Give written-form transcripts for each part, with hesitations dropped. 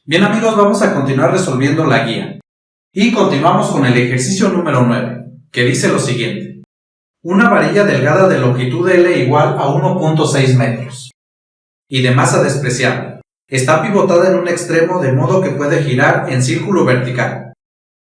Bien amigos, vamos a continuar resolviendo la guía. Y continuamos con el ejercicio número 9, que dice lo siguiente. Una varilla delgada de longitud L igual a 1.6 metros y de masa despreciable. Está pivotada en un extremo de modo que puede girar en círculo vertical.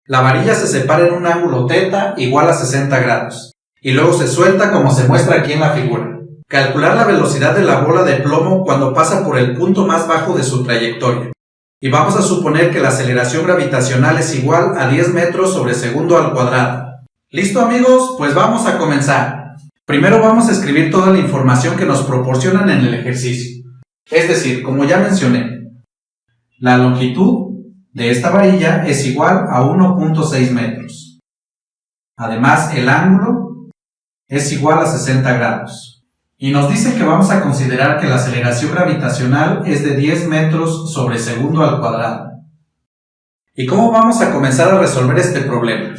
La varilla se separa en un ángulo θ igual a 60 grados y luego se suelta como se muestra aquí en la figura. Calcular la velocidad de la bola de plomo cuando pasa por el punto más bajo de su trayectoria. Y vamos a suponer que la aceleración gravitacional es igual a 10 metros sobre segundo al cuadrado. ¿Listo amigos? Pues vamos a comenzar. Primero vamos a escribir toda la información que nos proporcionan en el ejercicio. Es decir, como ya mencioné, la longitud de esta varilla es igual a 1.6 metros. Además, el ángulo es igual a 60 grados. Y nos dice que vamos a considerar que la aceleración gravitacional es de 10 metros sobre segundo al cuadrado. ¿Y cómo vamos a comenzar a resolver este problema?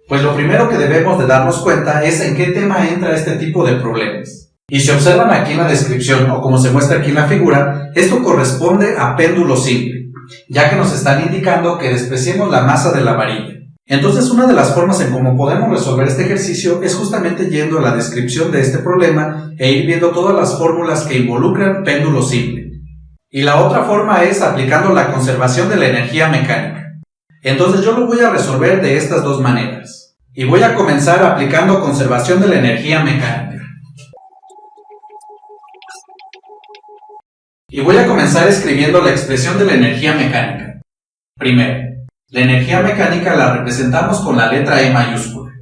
Pues lo primero que debemos de darnos cuenta es en qué tema entra este tipo de problemas. Y si observan aquí en la descripción o como se muestra aquí en la figura, esto corresponde a péndulo simple, ya que nos están indicando que despreciemos la masa de la varilla. Entonces, una de las formas en cómo podemos resolver este ejercicio es justamente yendo a la descripción de este problema e ir viendo todas las fórmulas que involucran péndulo simple. Y la otra forma es aplicando la conservación de la energía mecánica. Entonces yo lo voy a resolver de estas dos maneras. Y voy a comenzar aplicando conservación de la energía mecánica. Y voy a comenzar escribiendo la expresión de la energía mecánica. Primero, la energía mecánica la representamos con la letra E mayúscula.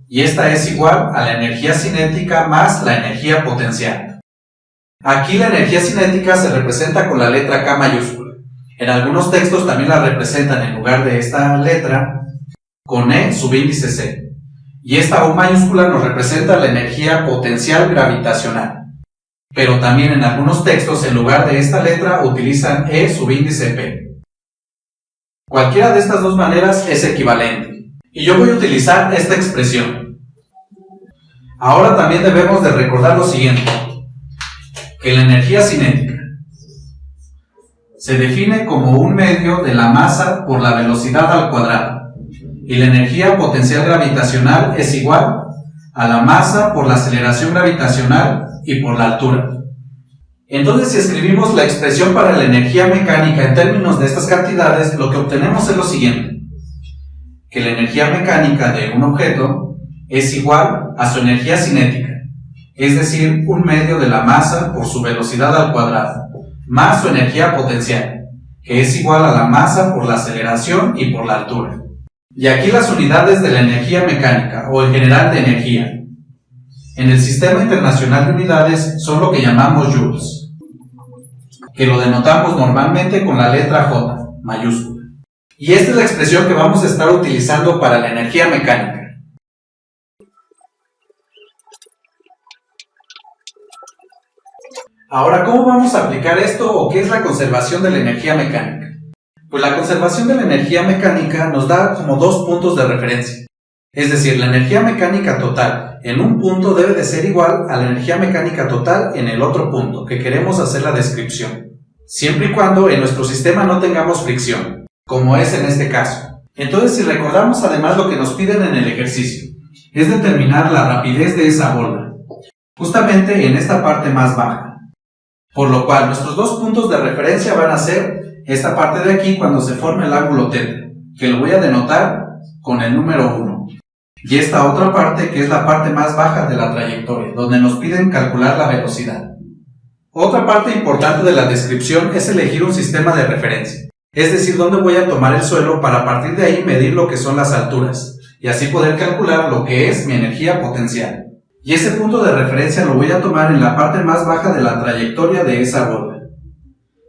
Y esta es igual a la energía cinética más la energía potencial. Aquí la energía cinética se representa con la letra K mayúscula. En algunos textos también la representan en lugar de esta letra con E subíndice C. Y esta U mayúscula nos representa la energía potencial gravitacional. Pero también en algunos textos en lugar de esta letra utilizan E subíndice P. Cualquiera de estas dos maneras es equivalente. Y yo voy a utilizar esta expresión. Ahora también debemos de recordar lo siguiente. Que la energía cinética se define como un medio de la masa por la velocidad al cuadrado. Y la energía potencial gravitacional es igual a la masa por la aceleración gravitacional y por la altura. Entonces, si escribimos la expresión para la energía mecánica en términos de estas cantidades, lo que obtenemos es lo siguiente. Que la energía mecánica de un objeto es igual a su energía cinética, es decir, un medio de la masa por su velocidad al cuadrado, más su energía potencial, que es igual a la masa por la aceleración y por la altura. Y aquí las unidades de la energía mecánica, o en general de energía, en el Sistema Internacional de Unidades son lo que llamamos joules, que lo denotamos normalmente con la letra J mayúscula. Y esta es la expresión que vamos a estar utilizando para la energía mecánica. Ahora, ¿cómo vamos a aplicar esto o qué es la conservación de la energía mecánica? Pues la conservación de la energía mecánica nos da como dos puntos de referencia. Es decir, la energía mecánica total en un punto debe de ser igual a la energía mecánica total en el otro punto, que queremos hacer la descripción. Siempre y cuando en nuestro sistema no tengamos fricción, como es en este caso. Entonces, si recordamos además lo que nos piden en el ejercicio, es determinar la rapidez de esa bola, justamente en esta parte más baja. Por lo cual, nuestros dos puntos de referencia van a ser esta parte de aquí cuando se forme el ángulo θ, que lo voy a denotar con el número 1. Y esta otra parte que es la parte más baja de la trayectoria, donde nos piden calcular la velocidad. Otra parte importante de la descripción es elegir un sistema de referencia, es decir, dónde voy a tomar el suelo para a partir de ahí medir lo que son las alturas, y así poder calcular lo que es mi energía potencial. Y ese punto de referencia lo voy a tomar en la parte más baja de la trayectoria de esa bola.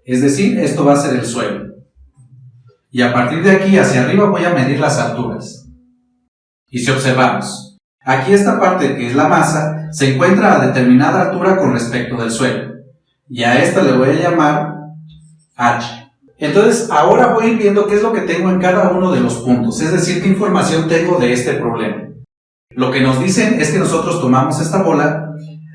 Es decir, esto va a ser el suelo. Y a partir de aquí hacia arriba voy a medir las alturas. Y si observamos, aquí esta parte que es la masa se encuentra a determinada altura con respecto del suelo. Y a esta le voy a llamar H. Entonces ahora voy a ir viendo qué es lo que tengo en cada uno de los puntos, es decir, qué información tengo de este problema. Lo que nos dicen es que nosotros tomamos esta bola,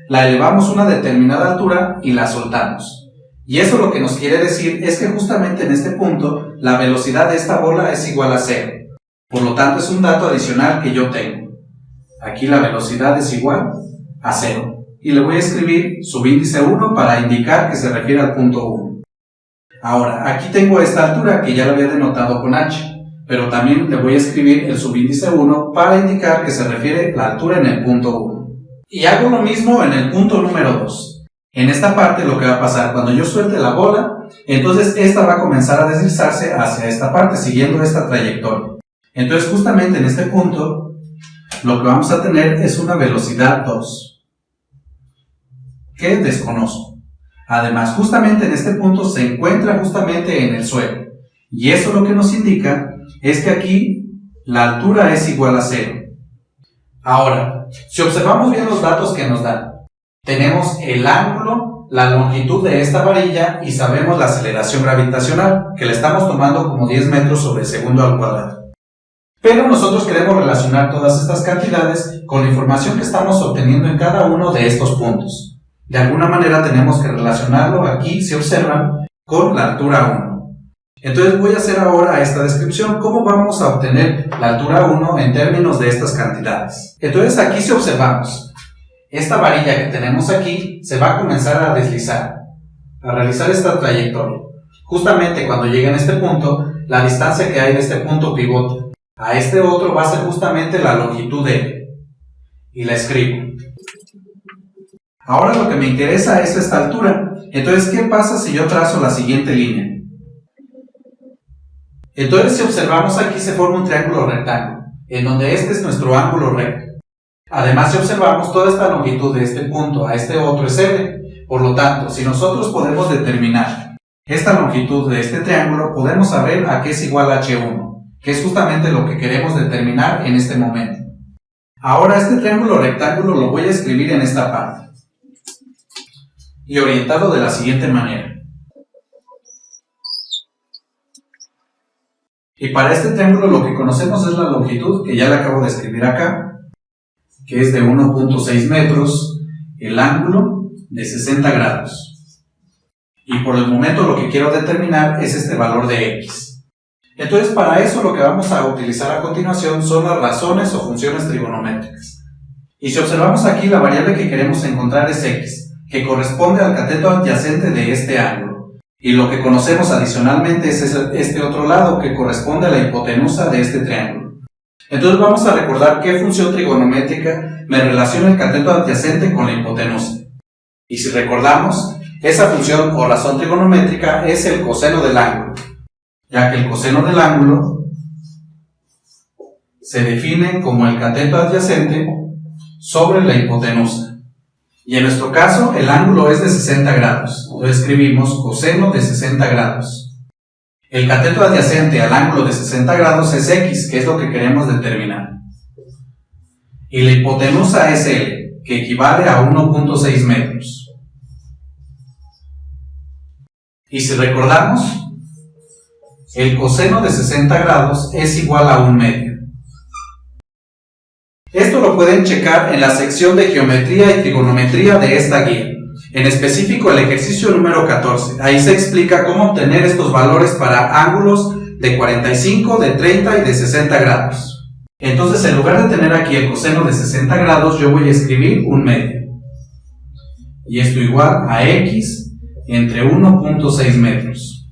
la elevamos a una determinada altura y la soltamos. Y eso lo que nos quiere decir es que justamente en este punto la velocidad de esta bola es igual a 0. Por lo tanto es un dato adicional que yo tengo. Aquí la velocidad es igual a 0. Y le voy a escribir subíndice 1 para indicar que se refiere al punto 1. Ahora, aquí tengo esta altura que ya lo había denotado con h, pero también le voy a escribir el subíndice 1 para indicar que se refiere a la altura en el punto 1. Y hago lo mismo en el punto número 2. En esta parte lo que va a pasar, cuando yo suelte la bola, entonces esta va a comenzar a deslizarse hacia esta parte, siguiendo esta trayectoria. Entonces justamente en este punto, lo que vamos a tener es una velocidad 2. Que desconozco. Además, justamente en este punto se encuentra justamente en el suelo. Y eso lo que nos indica es que aquí la altura es igual a 0. Ahora, si observamos bien los datos que nos dan, tenemos el ángulo, la longitud de esta varilla y sabemos la aceleración gravitacional, que la estamos tomando como 10 metros sobre segundo al cuadrado. Pero nosotros queremos relacionar todas estas cantidades con la información que estamos obteniendo en cada uno de estos puntos. De alguna manera tenemos que relacionarlo aquí, si observan, con la altura 1. Entonces voy a hacer ahora esta descripción, cómo vamos a obtener la altura 1 en términos de estas cantidades. Entonces aquí si observamos, esta varilla que tenemos aquí se va a comenzar a deslizar, a realizar esta trayectoria. Justamente cuando llegue a este punto, la distancia que hay de este punto pivote a este otro va a ser justamente la longitud de L. Y la escribo. Ahora lo que me interesa es esta altura. Entonces, ¿qué pasa si yo trazo la siguiente línea? Entonces, si observamos aquí se forma un triángulo rectángulo, en donde este es nuestro ángulo recto. Además, si observamos toda esta longitud de este punto a este otro es L. Por lo tanto, si nosotros podemos determinar esta longitud de este triángulo, podemos saber a qué es igual a H1, que es justamente lo que queremos determinar en este momento. Ahora, este triángulo rectángulo lo voy a escribir en esta parte. Y orientado de la siguiente manera. Y para este triángulo lo que conocemos es la longitud, que ya le acabo de escribir acá, que es de 1.6 metros, el ángulo de 60 grados. Y por el momento lo que quiero determinar es este valor de x. Entonces para eso lo que vamos a utilizar a continuación son las razones o funciones trigonométricas. Y si observamos aquí, la variable que queremos encontrar es x, que corresponde al cateto adyacente de este ángulo. Y lo que conocemos adicionalmente es este otro lado, que corresponde a la hipotenusa de este triángulo. Entonces vamos a recordar qué función trigonométrica me relaciona el cateto adyacente con la hipotenusa. Y si recordamos, esa función o razón trigonométrica es el coseno del ángulo, ya que el coseno del ángulo se define como el cateto adyacente sobre la hipotenusa. Y en nuestro caso, el ángulo es de 60 grados. Entonces escribimos coseno de 60 grados. El cateto adyacente al ángulo de 60 grados es x, que es lo que queremos determinar. Y la hipotenusa es L, que equivale a 1.6 metros. Y si recordamos, el coseno de 60 grados es igual a 1 medio. Esto lo pueden checar en la sección de geometría y trigonometría de esta guía, en específico el ejercicio número 14. Ahí se explica cómo obtener estos valores para ángulos de 45, de 30 y de 60 grados. Entonces, en lugar de tener aquí el coseno de 60 grados, yo voy a escribir 1 medio. Y esto igual a x entre 1.6 metros.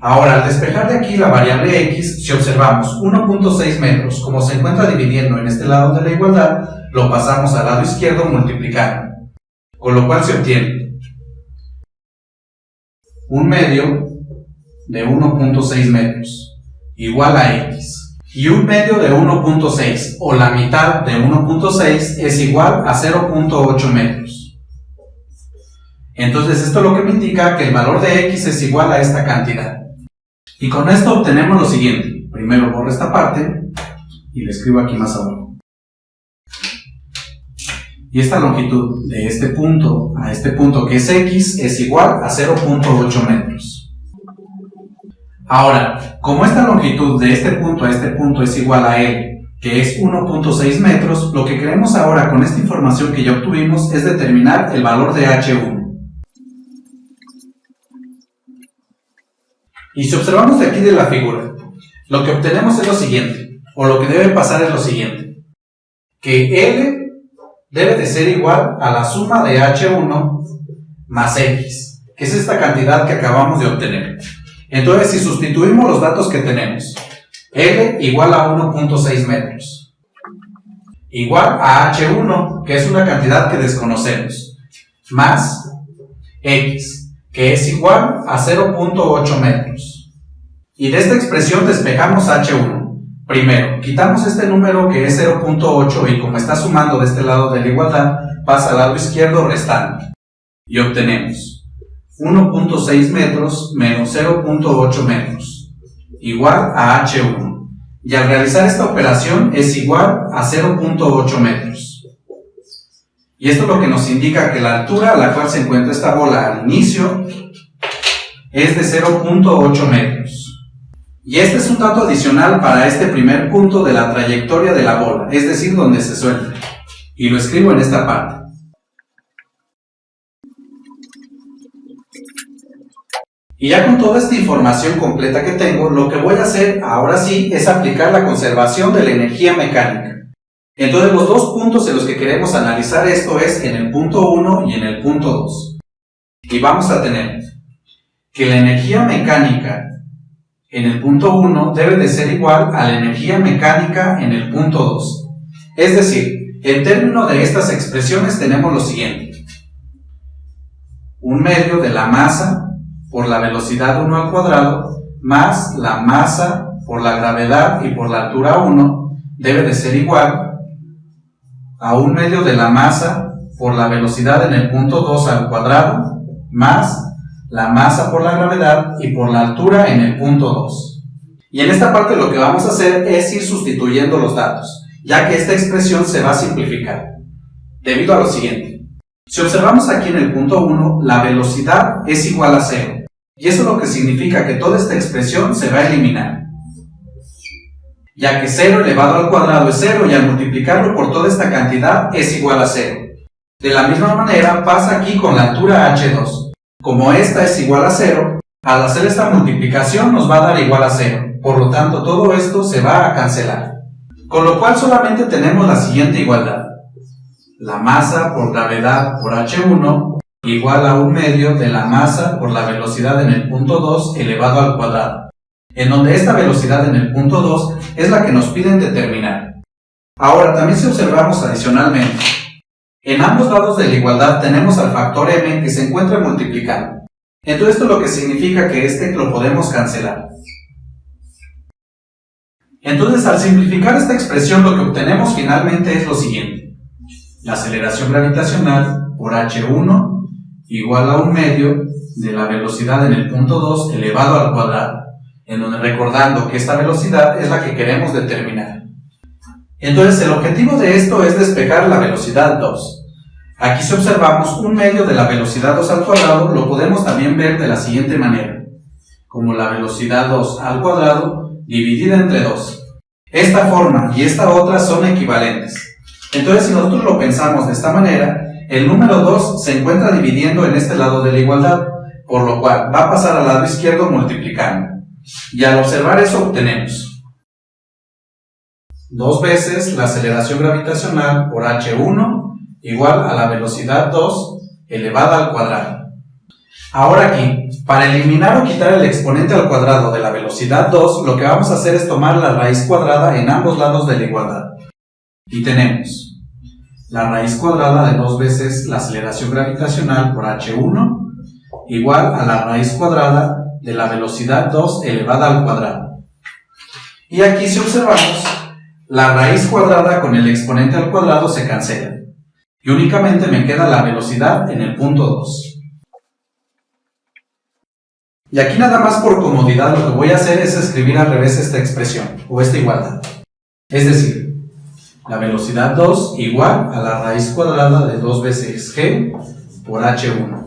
Ahora, al despejar de aquí la variable x, si observamos 1.6 metros, como se encuentra dividiendo en este lado de la igualdad, lo pasamos al lado izquierdo multiplicando, con lo cual se obtiene 1 medio de 1.6 metros igual a x. Y 1 medio de 1.6 o la mitad de 1.6 es igual a 0.8 metros. Entonces esto lo que me indica que el valor de x es igual a esta cantidad. Y con esto obtenemos lo siguiente. Primero borro esta parte y le escribo aquí más abajo. Y esta longitud de este punto a este punto, que es x, es igual a 0.8 metros. Ahora, como esta longitud de este punto a este punto es igual a L, que es 1.6 metros, lo que queremos ahora con esta información que ya obtuvimos es determinar el valor de H1. Y si observamos de aquí de la figura, lo que obtenemos es lo siguiente, o lo que debe pasar es lo siguiente, que L debe de ser igual a la suma de H1 más X, que es esta cantidad que acabamos de obtener. Entonces, si sustituimos los datos que tenemos, L igual a 1.6 metros, igual a H1, que es una cantidad que desconocemos, más X, que es igual a 0.8 metros. Y de esta expresión despejamos H1. Primero, quitamos este número que es 0.8 y como está sumando de este lado de la igualdad, pasa al lado izquierdo restando. Y obtenemos 1.6 metros menos 0.8 metros, igual a H1. Y al realizar esta operación es igual a 0.8 metros. Y esto es lo que nos indica que la altura a la cual se encuentra esta bola al inicio es de 0.8 metros. Y este es un dato adicional para este primer punto de la trayectoria de la bola, es decir, donde se suelta. Y lo escribo en esta parte. Y ya con toda esta información completa que tengo, lo que voy a hacer ahora sí es aplicar la conservación de la energía mecánica. Entonces los dos puntos en los que queremos analizar esto es en el punto 1 y en el punto 2. Y vamos a tener que la energía mecánica en el punto 1 debe de ser igual a la energía mecánica en el punto 2. Es decir, en términos de estas expresiones tenemos lo siguiente. 1/2 de la masa por la velocidad 1 al cuadrado más la masa por la gravedad y por la altura 1 debe de ser igual a 1/2 de la masa por la velocidad en el punto 2 al cuadrado más la masa por la gravedad y por la altura en el punto 2. Y en esta parte lo que vamos a hacer es ir sustituyendo los datos, ya que esta expresión se va a simplificar, debido a lo siguiente. Si observamos aquí en el punto 1, la velocidad es igual a 0, y eso lo que significa que toda esta expresión se va a eliminar, ya que 0 elevado al cuadrado es 0 y al multiplicarlo por toda esta cantidad es igual a 0. De la misma manera pasa aquí con la altura h2. Como esta es igual a 0, al hacer esta multiplicación nos va a dar igual a 0. Por lo tanto, todo esto se va a cancelar. Con lo cual solamente tenemos la siguiente igualdad. La masa por gravedad por H1 igual a 1/2 de la masa por la velocidad en el punto 2 elevado al cuadrado. En donde esta velocidad en el punto 2 es la que nos piden determinar. Ahora, también si observamos adicionalmente, en ambos lados de la igualdad tenemos al factor m que se encuentra multiplicando. Entonces esto lo que significa que este lo podemos cancelar. Entonces al simplificar esta expresión lo que obtenemos finalmente es lo siguiente. La aceleración gravitacional por h1 igual a 1/2 de la velocidad en el punto 2 elevado al cuadrado. En donde recordando que esta velocidad es la que queremos determinar. Entonces el objetivo de esto es despejar la velocidad 2. Aquí si observamos 1/2 de la velocidad 2 al cuadrado, lo podemos también ver de la siguiente manera, como la velocidad 2 al cuadrado dividida entre 2. Esta forma y esta otra son equivalentes. Entonces si nosotros lo pensamos de esta manera, el número 2 se encuentra dividiendo en este lado de la igualdad, por lo cual va a pasar al lado izquierdo multiplicando. Y al observar eso obtenemos 2 veces la aceleración gravitacional por h1 igual a la velocidad 2 elevada al cuadrado. Ahora aquí, para eliminar o quitar el exponente al cuadrado de la velocidad 2, lo que vamos a hacer es tomar la raíz cuadrada en ambos lados de la igualdad. Y tenemos la raíz cuadrada de 2 veces la aceleración gravitacional por h1 igual a la raíz cuadrada de la velocidad 2 elevada al cuadrado. Y aquí si observamos, la raíz cuadrada con el exponente al cuadrado se cancela. Y únicamente me queda la velocidad en el punto 2. Y aquí nada más por comodidad lo que voy a hacer es escribir al revés esta expresión, o esta igualdad. Es decir, la velocidad 2 igual a la raíz cuadrada de 2 veces g por h1.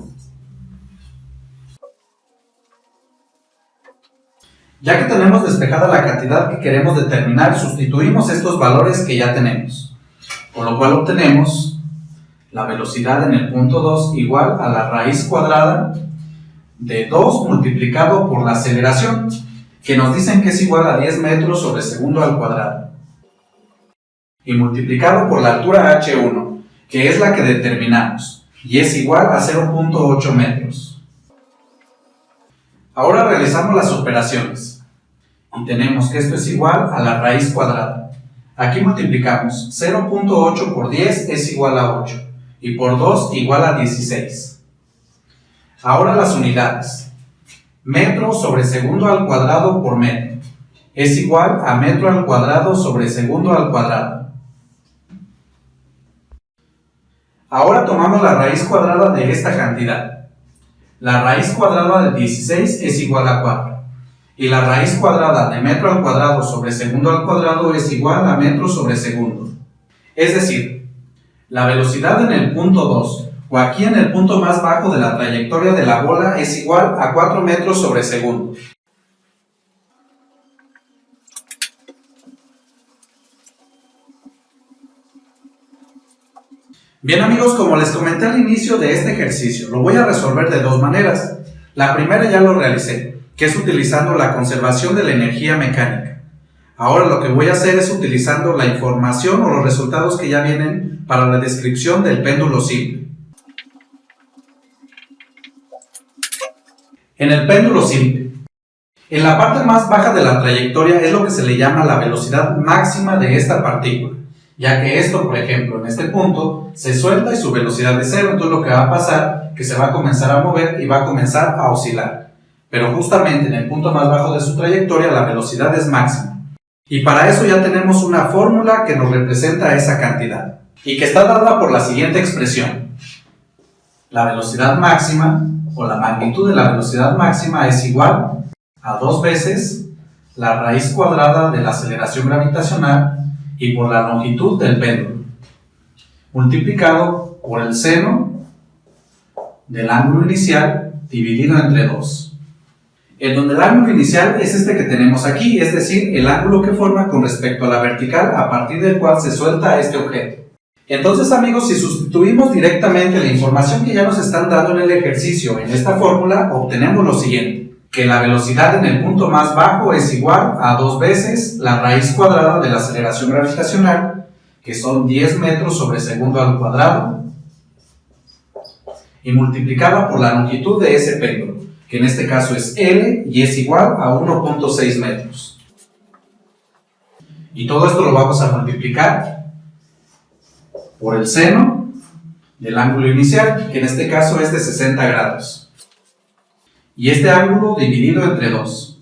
Ya que tenemos despejada la cantidad que queremos determinar, sustituimos estos valores que ya tenemos. Con lo cual obtenemos la velocidad en el punto 2 igual a la raíz cuadrada de 2 multiplicado por la aceleración, que nos dicen que es igual a 10 metros sobre segundo al cuadrado, y multiplicado por la altura h1, que es la que determinamos, y es igual a 0.8 metros. Ahora realizamos las operaciones, y tenemos que esto es igual a la raíz cuadrada. Aquí multiplicamos 0.8 por 10 es igual a 8, y por 2 igual a 16. Ahora las unidades. Metro sobre segundo al cuadrado por metro es igual a metro al cuadrado sobre segundo al cuadrado. Ahora tomamos la raíz cuadrada de esta cantidad. La raíz cuadrada de 16 es igual a 4. Y la raíz cuadrada de metro al cuadrado sobre segundo al cuadrado es igual a metro sobre segundo. Es decir, la velocidad en el punto 2 o aquí en el punto más bajo de la trayectoria de la bola es igual a 4 metros sobre segundo. Bien amigos, como les comenté al inicio de este ejercicio, lo voy a resolver de dos maneras. La primera ya lo realicé, que es utilizando la conservación de la energía mecánica. Ahora lo que voy a hacer es utilizando la información o los resultados que ya vienen para la descripción del péndulo simple. En el péndulo simple, en la parte más baja de la trayectoria es lo que se le llama la velocidad máxima de esta partícula, ya que esto, por ejemplo, en este punto, se suelta y su velocidad es cero, entonces lo que va a pasar es que se va a comenzar a mover y va a comenzar a oscilar. Pero justamente en el punto más bajo de su trayectoria la velocidad es máxima. Y para eso ya tenemos una fórmula que nos representa esa cantidad, y que está dada por la siguiente expresión. La velocidad máxima, o la magnitud de la velocidad máxima, es igual a 2 veces la raíz cuadrada de la aceleración gravitacional y por la longitud del péndulo, multiplicado por el seno del ángulo inicial dividido entre 2. En donde el ángulo inicial es este que tenemos aquí, es decir, el ángulo que forma con respecto a la vertical a partir del cual se suelta este objeto. Entonces amigos, si sustituimos directamente la información que ya nos están dando en el ejercicio en esta fórmula, obtenemos lo siguiente, que la velocidad en el punto más bajo es igual a 2 veces la raíz cuadrada de la aceleración gravitacional, que son 10 metros sobre segundo al cuadrado, y multiplicada por la longitud de ese péndulo, que en este caso es L y es igual a 1.6 metros. Y todo esto lo vamos a multiplicar por el seno del ángulo inicial, que en este caso es de 60 grados. Y este ángulo dividido entre 2.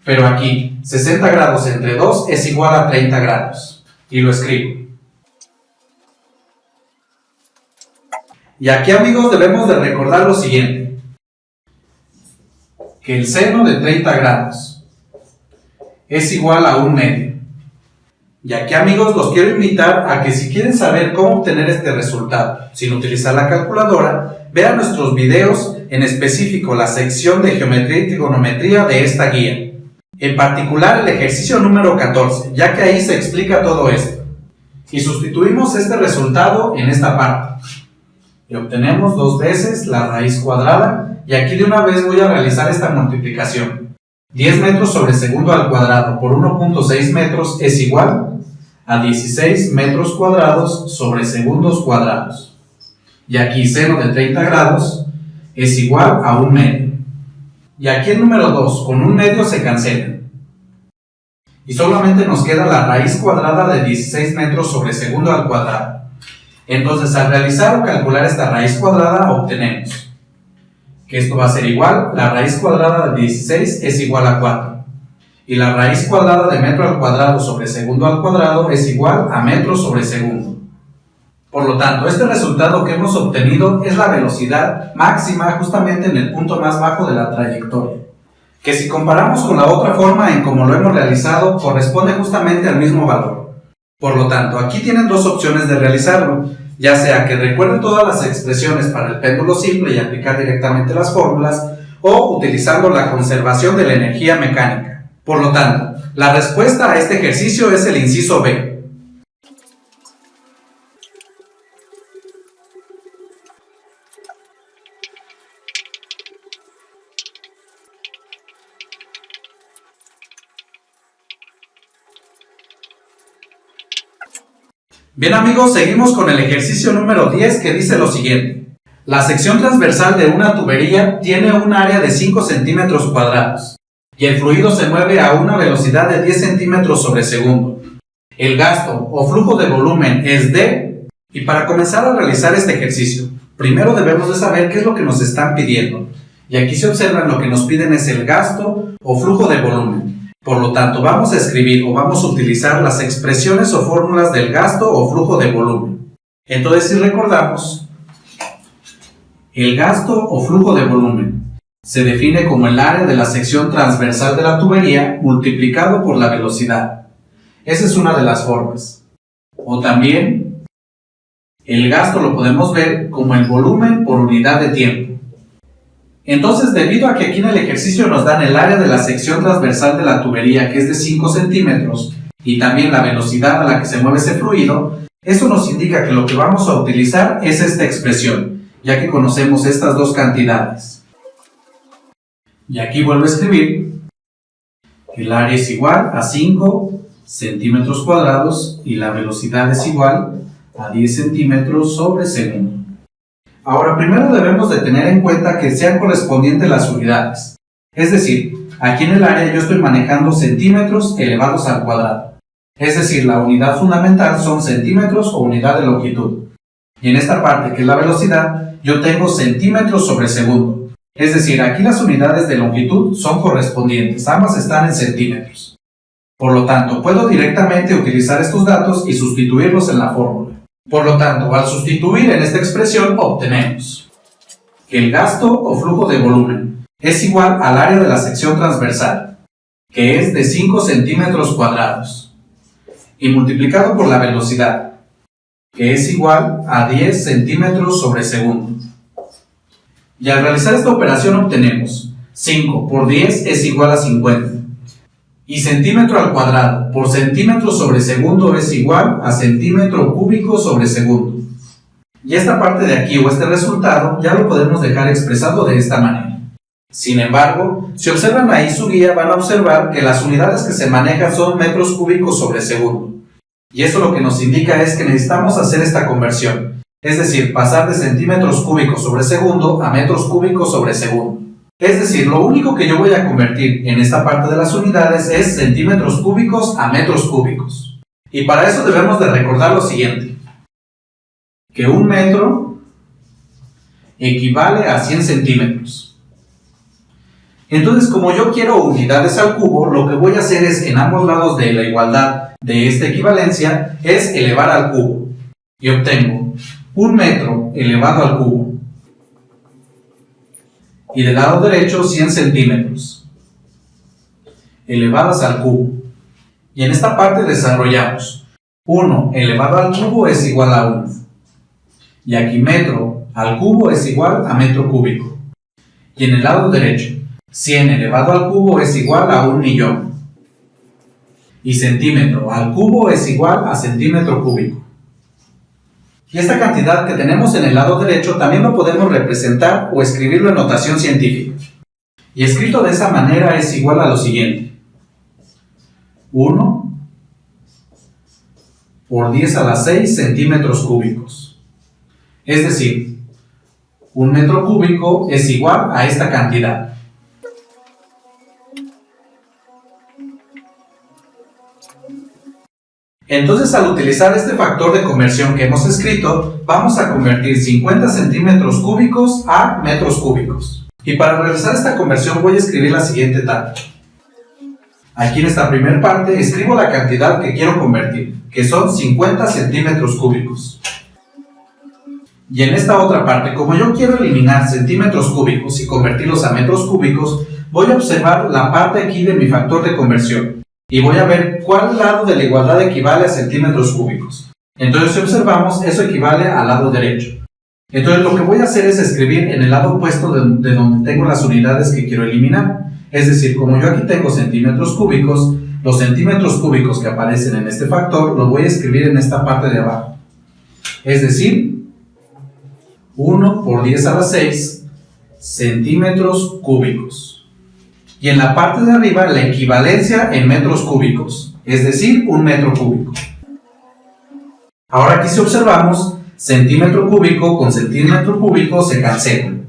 Pero aquí, 60 grados entre 2 es igual a 30 grados. Y lo escribo. Y aquí amigos debemos de recordar lo siguiente. Que el seno de 30 grados es igual a 1 medio. Y aquí amigos los quiero invitar a que si quieren saber cómo obtener este resultado sin utilizar la calculadora, vean nuestros videos, en específico la sección de geometría y trigonometría de esta guía. En particular el ejercicio número 14, ya que ahí se explica todo esto. Y sustituimos este resultado en esta parte. Y obtenemos 2 veces la raíz cuadrada, y aquí de una vez voy a realizar esta multiplicación. 10 metros sobre segundo al cuadrado por 1.6 metros es igual a 16 metros cuadrados sobre segundos cuadrados. Y aquí seno de 30 grados es igual a 1 medio. Y aquí el número 2 con 1 medio se cancela. Y solamente nos queda la raíz cuadrada de 16 metros sobre segundo al cuadrado. Entonces al realizar o calcular esta raíz cuadrada obtenemos que esto va a ser igual, la raíz cuadrada de 16 es igual a 4. Y la raíz cuadrada de metro al cuadrado sobre segundo al cuadrado es igual a metro sobre segundo. Por lo tanto, este resultado que hemos obtenido es la velocidad máxima justamente en el punto más bajo de la trayectoria, que si comparamos con la otra forma en como lo hemos realizado, corresponde justamente al mismo valor. Por lo tanto, aquí tienen dos opciones de realizarlo, ya sea que recuerden todas las expresiones para el péndulo simple y aplicar directamente las fórmulas, o utilizando la conservación de la energía mecánica. Por lo tanto, la respuesta a este ejercicio es el inciso B. Bien amigos, seguimos con el ejercicio número 10 que dice lo siguiente. La sección transversal de una tubería tiene un área de 5 centímetros cuadrados y el fluido se mueve a una velocidad de 10 centímetros sobre segundo. El gasto o flujo de volumen es D, y para comenzar a realizar este ejercicio, primero debemos de saber qué es lo que nos están pidiendo. Y aquí se observan lo que nos piden es el gasto o flujo de volumen. Por lo tanto, vamos a escribir o vamos a utilizar las expresiones o fórmulas del gasto o flujo de volumen. Entonces, si recordamos, el gasto o flujo de volumen se define como el área de la sección transversal de la tubería multiplicado por la velocidad. Esa es una de las formas. O también, el gasto lo podemos ver como el volumen por unidad de tiempo. Entonces, debido a que aquí en el ejercicio nos dan el área de la sección transversal de la tubería, que es de 5 centímetros, y también la velocidad a la que se mueve ese fluido, eso nos indica que lo que vamos a utilizar es esta expresión, ya que conocemos estas dos cantidades. Y aquí vuelvo a escribir que el área es igual a 5 centímetros cuadrados y la velocidad es igual a 10 centímetros sobre segundo. Ahora, primero debemos de tener en cuenta que sean correspondientes las unidades. Es decir, aquí en el área yo estoy manejando centímetros elevados al cuadrado. Es decir, la unidad fundamental son centímetros o unidad de longitud. Y en esta parte, que es la velocidad, yo tengo centímetros sobre segundo. Es decir, aquí las unidades de longitud son correspondientes, ambas están en centímetros. Por lo tanto, puedo directamente utilizar estos datos y sustituirlos en la fórmula. Por lo tanto, al sustituir en esta expresión, obtenemos que el gasto o flujo de volumen es igual al área de la sección transversal, que es de 5 centímetros cuadrados, y multiplicado por la velocidad, que es igual a 10 centímetros sobre segundo. Y al realizar esta operación obtenemos 5 por 10 es igual a 50. Y centímetro al cuadrado por centímetro sobre segundo es igual a centímetro cúbico sobre segundo. Y esta parte de aquí o este resultado ya lo podemos dejar expresado de esta manera. Sin embargo, si observan ahí su guía van a observar que las unidades que se manejan son metros cúbicos sobre segundo. Y eso lo que nos indica es que necesitamos hacer esta conversión. Es decir, pasar de centímetros cúbicos sobre segundo a metros cúbicos sobre segundo. Es decir, lo único que yo voy a convertir en esta parte de las unidades es centímetros cúbicos a metros cúbicos. Y para eso debemos de recordar lo siguiente, que un metro equivale a 100 centímetros. Entonces, como yo quiero unidades al cubo, lo que voy a hacer es, en ambos lados de la igualdad de esta equivalencia, es elevar al cubo. Y obtengo un metro elevado al cubo. Y del lado derecho 100 centímetros elevadas al cubo. Y en esta parte desarrollamos 1 elevado al cubo es igual a 1. Y aquí metro al cubo es igual a metro cúbico. Y en el lado derecho 100 elevado al cubo es igual a 1.000.000. Y centímetro al cubo es igual a centímetro cúbico. Y esta cantidad que tenemos en el lado derecho también lo podemos representar o escribirlo en notación científica. Y escrito de esa manera es igual a lo siguiente. 1 por 10 a la 6 centímetros cúbicos. Es decir, un metro cúbico es igual a esta cantidad. Entonces, al utilizar este factor de conversión que hemos escrito, vamos a convertir 50 centímetros cúbicos a metros cúbicos. Y para realizar esta conversión voy a escribir la siguiente tabla. Aquí en esta primera parte escribo la cantidad que quiero convertir, que son 50 centímetros cúbicos. Y en esta otra parte, como yo quiero eliminar centímetros cúbicos y convertirlos a metros cúbicos, voy a observar la parte aquí de mi factor de conversión. Y voy a ver cuál lado de la igualdad equivale a centímetros cúbicos. Entonces, si observamos, eso equivale al lado derecho. Entonces, lo que voy a hacer es escribir en el lado opuesto de donde tengo las unidades que quiero eliminar. Es decir, como yo aquí tengo centímetros cúbicos, los centímetros cúbicos que aparecen en este factor los voy a escribir en esta parte de abajo. Es decir, 1 por 10 a la 6 centímetros cúbicos. Y en la parte de arriba la equivalencia en metros cúbicos, es decir, un metro cúbico. Ahora aquí si observamos, centímetro cúbico con centímetro cúbico se cancelan.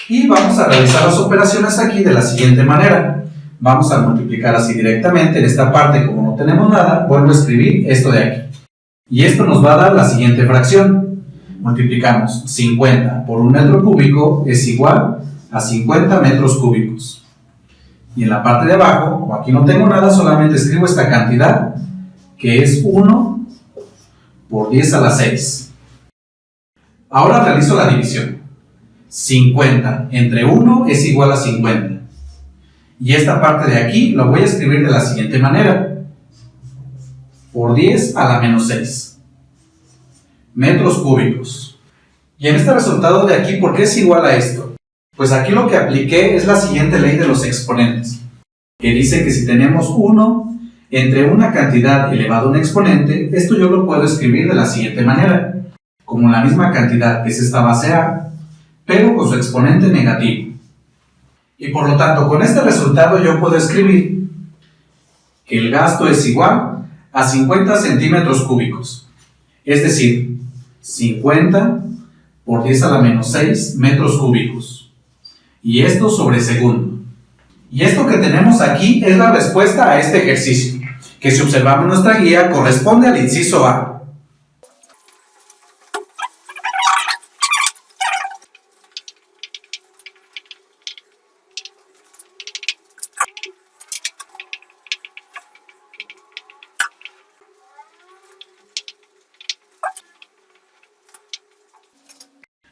Y vamos a realizar las operaciones aquí de la siguiente manera. Vamos a multiplicar así directamente en esta parte, como no tenemos nada, vuelvo a escribir esto de aquí. Y esto nos va a dar la siguiente fracción. Multiplicamos 50 por 1 metro cúbico es igual a 50 metros cúbicos. Y en la parte de abajo, como aquí no tengo nada, solamente escribo esta cantidad, que es 1 por 10 a la 6. Ahora realizo la división. 50 entre 1 es igual a 50. Y esta parte de aquí lo voy a escribir de la siguiente manera. Por 10 a la menos 6 metros cúbicos. Y en este resultado de aquí, ¿por qué es igual a esto? Pues aquí lo que apliqué es la siguiente ley de los exponentes, que dice que si tenemos 1 entre una cantidad elevado a un exponente, esto yo lo puedo escribir de la siguiente manera, como la misma cantidad que es esta base A, pero con su exponente negativo. Y por lo tanto, con este resultado yo puedo escribir que el gasto es igual a 50 centímetros cúbicos, es decir, 50 por 10 a la menos 6 metros cúbicos, y esto sobre segundo. Y esto que tenemos aquí es la respuesta a este ejercicio, que si observamos nuestra guía corresponde al inciso A.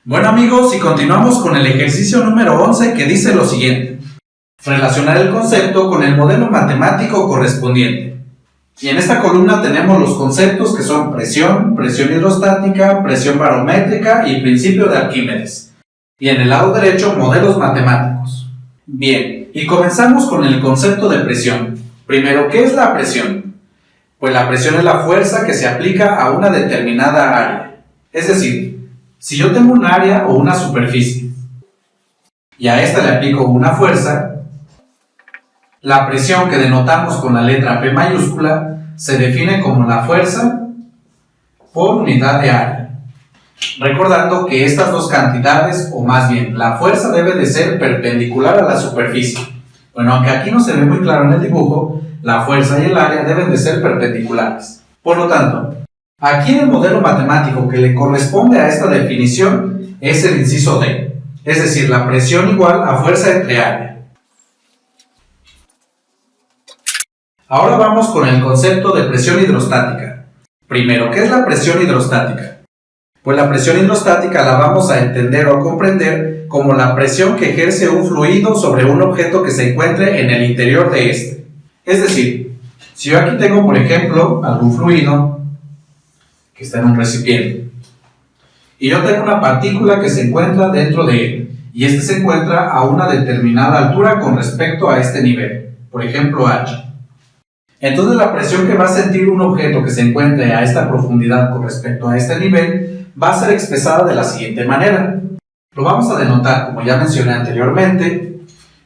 Bueno amigos, y continuamos con el ejercicio número 11 que dice lo siguiente. Relacionar el concepto con el modelo matemático correspondiente. Y en esta columna tenemos los conceptos que son presión, presión hidrostática, presión barométrica y principio de Arquímedes. Y en el lado derecho, modelos matemáticos. Bien, y comenzamos con el concepto de presión. Primero, ¿qué es la presión? Pues la presión es la fuerza que se aplica a una determinada área. Es decir, si yo tengo un área o una superficie y a esta le aplico una fuerza, la presión que denotamos con la letra P mayúscula se define como la fuerza por unidad de área. Recordando que estas dos cantidades, o más bien la fuerza, debe de ser perpendicular a la superficie. Bueno, aunque aquí no se ve muy claro en el dibujo, la fuerza y el área deben de ser perpendiculares. Por lo tanto, aquí en el modelo matemático que le corresponde a esta definición es el inciso D, es decir, la presión igual a fuerza entre área. Ahora vamos con el concepto de presión hidrostática. Primero, ¿qué es la presión hidrostática? Pues la presión hidrostática la vamos a entender o a comprender como la presión que ejerce un fluido sobre un objeto que se encuentre en el interior de este. Es decir, si yo aquí tengo, por ejemplo, algún fluido que está en un recipiente, y yo tengo una partícula que se encuentra dentro de él, y este se encuentra a una determinada altura con respecto a este nivel, por ejemplo H. Entonces la presión que va a sentir un objeto que se encuentre a esta profundidad con respecto a este nivel va a ser expresada de la siguiente manera. Lo vamos a denotar, como ya mencioné anteriormente,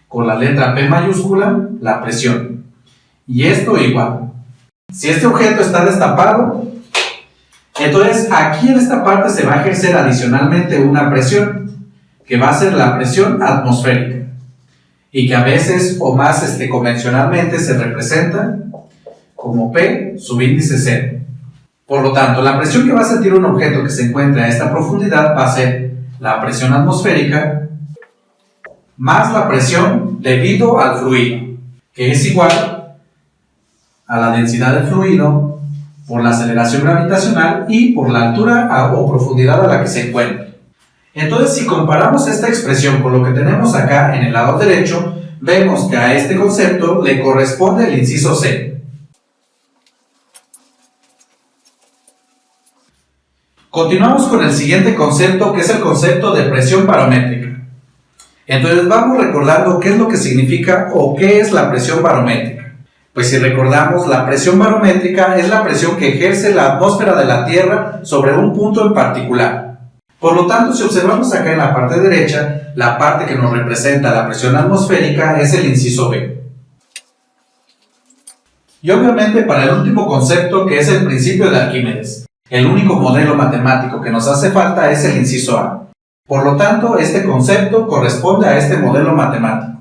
con la letra P mayúscula, la presión. Y esto igual. Si este objeto está destapado, entonces aquí en esta parte se va a ejercer adicionalmente una presión, que va a ser la presión atmosférica, y que a veces o más convencionalmente se representa como P subíndice 0. Por lo tanto, la presión que va a sentir un objeto que se encuentra a esta profundidad va a ser la presión atmosférica más la presión debido al fluido, que es igual a la densidad del fluido por la aceleración gravitacional y por la altura o profundidad a la que se encuentra. Entonces, si comparamos esta expresión con lo que tenemos acá en el lado derecho, vemos que a este concepto le corresponde el inciso C. Continuamos con el siguiente concepto, que es el concepto de presión barométrica. Entonces vamos recordando qué es lo que significa o qué es la presión barométrica. Pues si recordamos, la presión barométrica es la presión que ejerce la atmósfera de la Tierra sobre un punto en particular. Por lo tanto, si observamos acá en la parte derecha, la parte que nos representa la presión atmosférica es el inciso B. Y obviamente para el último concepto, que es el principio de Arquímedes, El único modelo matemático que nos hace falta es el inciso A. Por lo tanto, este concepto corresponde a este modelo matemático.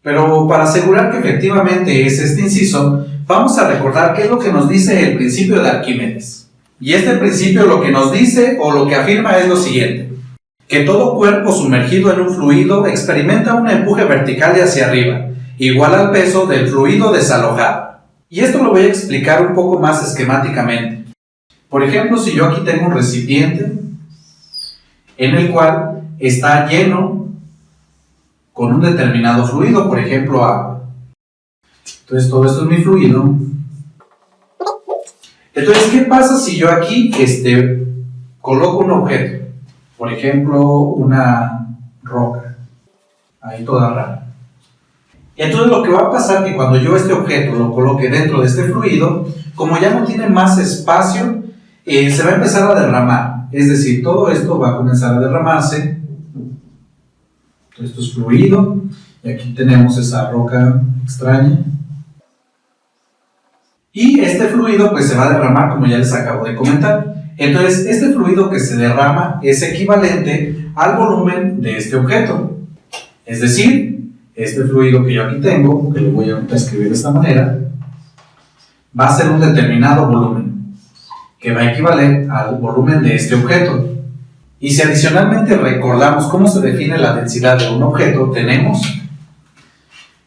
Pero para asegurar que efectivamente es este inciso, vamos a recordar qué es lo que nos dice el principio de Arquímedes. Y este principio lo que nos dice o lo que afirma es lo siguiente: que todo cuerpo sumergido en un fluido experimenta un empuje vertical de hacia arriba, igual al peso del fluido desalojado. Y esto lo voy a explicar un poco más esquemáticamente. Por ejemplo, si yo aquí tengo un recipiente en el cual está lleno con un determinado fluido, por ejemplo agua. Entonces todo esto es mi fluido. Entonces, ¿qué pasa si yo aquí coloco un objeto? Por ejemplo, una roca, ahí toda rara. Entonces lo que va a pasar es que cuando yo este objeto lo coloque dentro de este fluido, como ya no tiene más espacio, se va a empezar a derramar. Es decir, todo esto va a comenzar a derramarse. Esto es fluido, y aquí tenemos esa roca extraña. Y este fluido pues se va a derramar, como ya les acabo de comentar. Entonces, este fluido que se derrama es equivalente al volumen de este objeto. Es decir, este fluido que yo aquí tengo, que lo voy a escribir de esta manera, va a ser un determinado volumen, que va a equivaler al volumen de este objeto. Y si adicionalmente recordamos cómo se define la densidad de un objeto, tenemos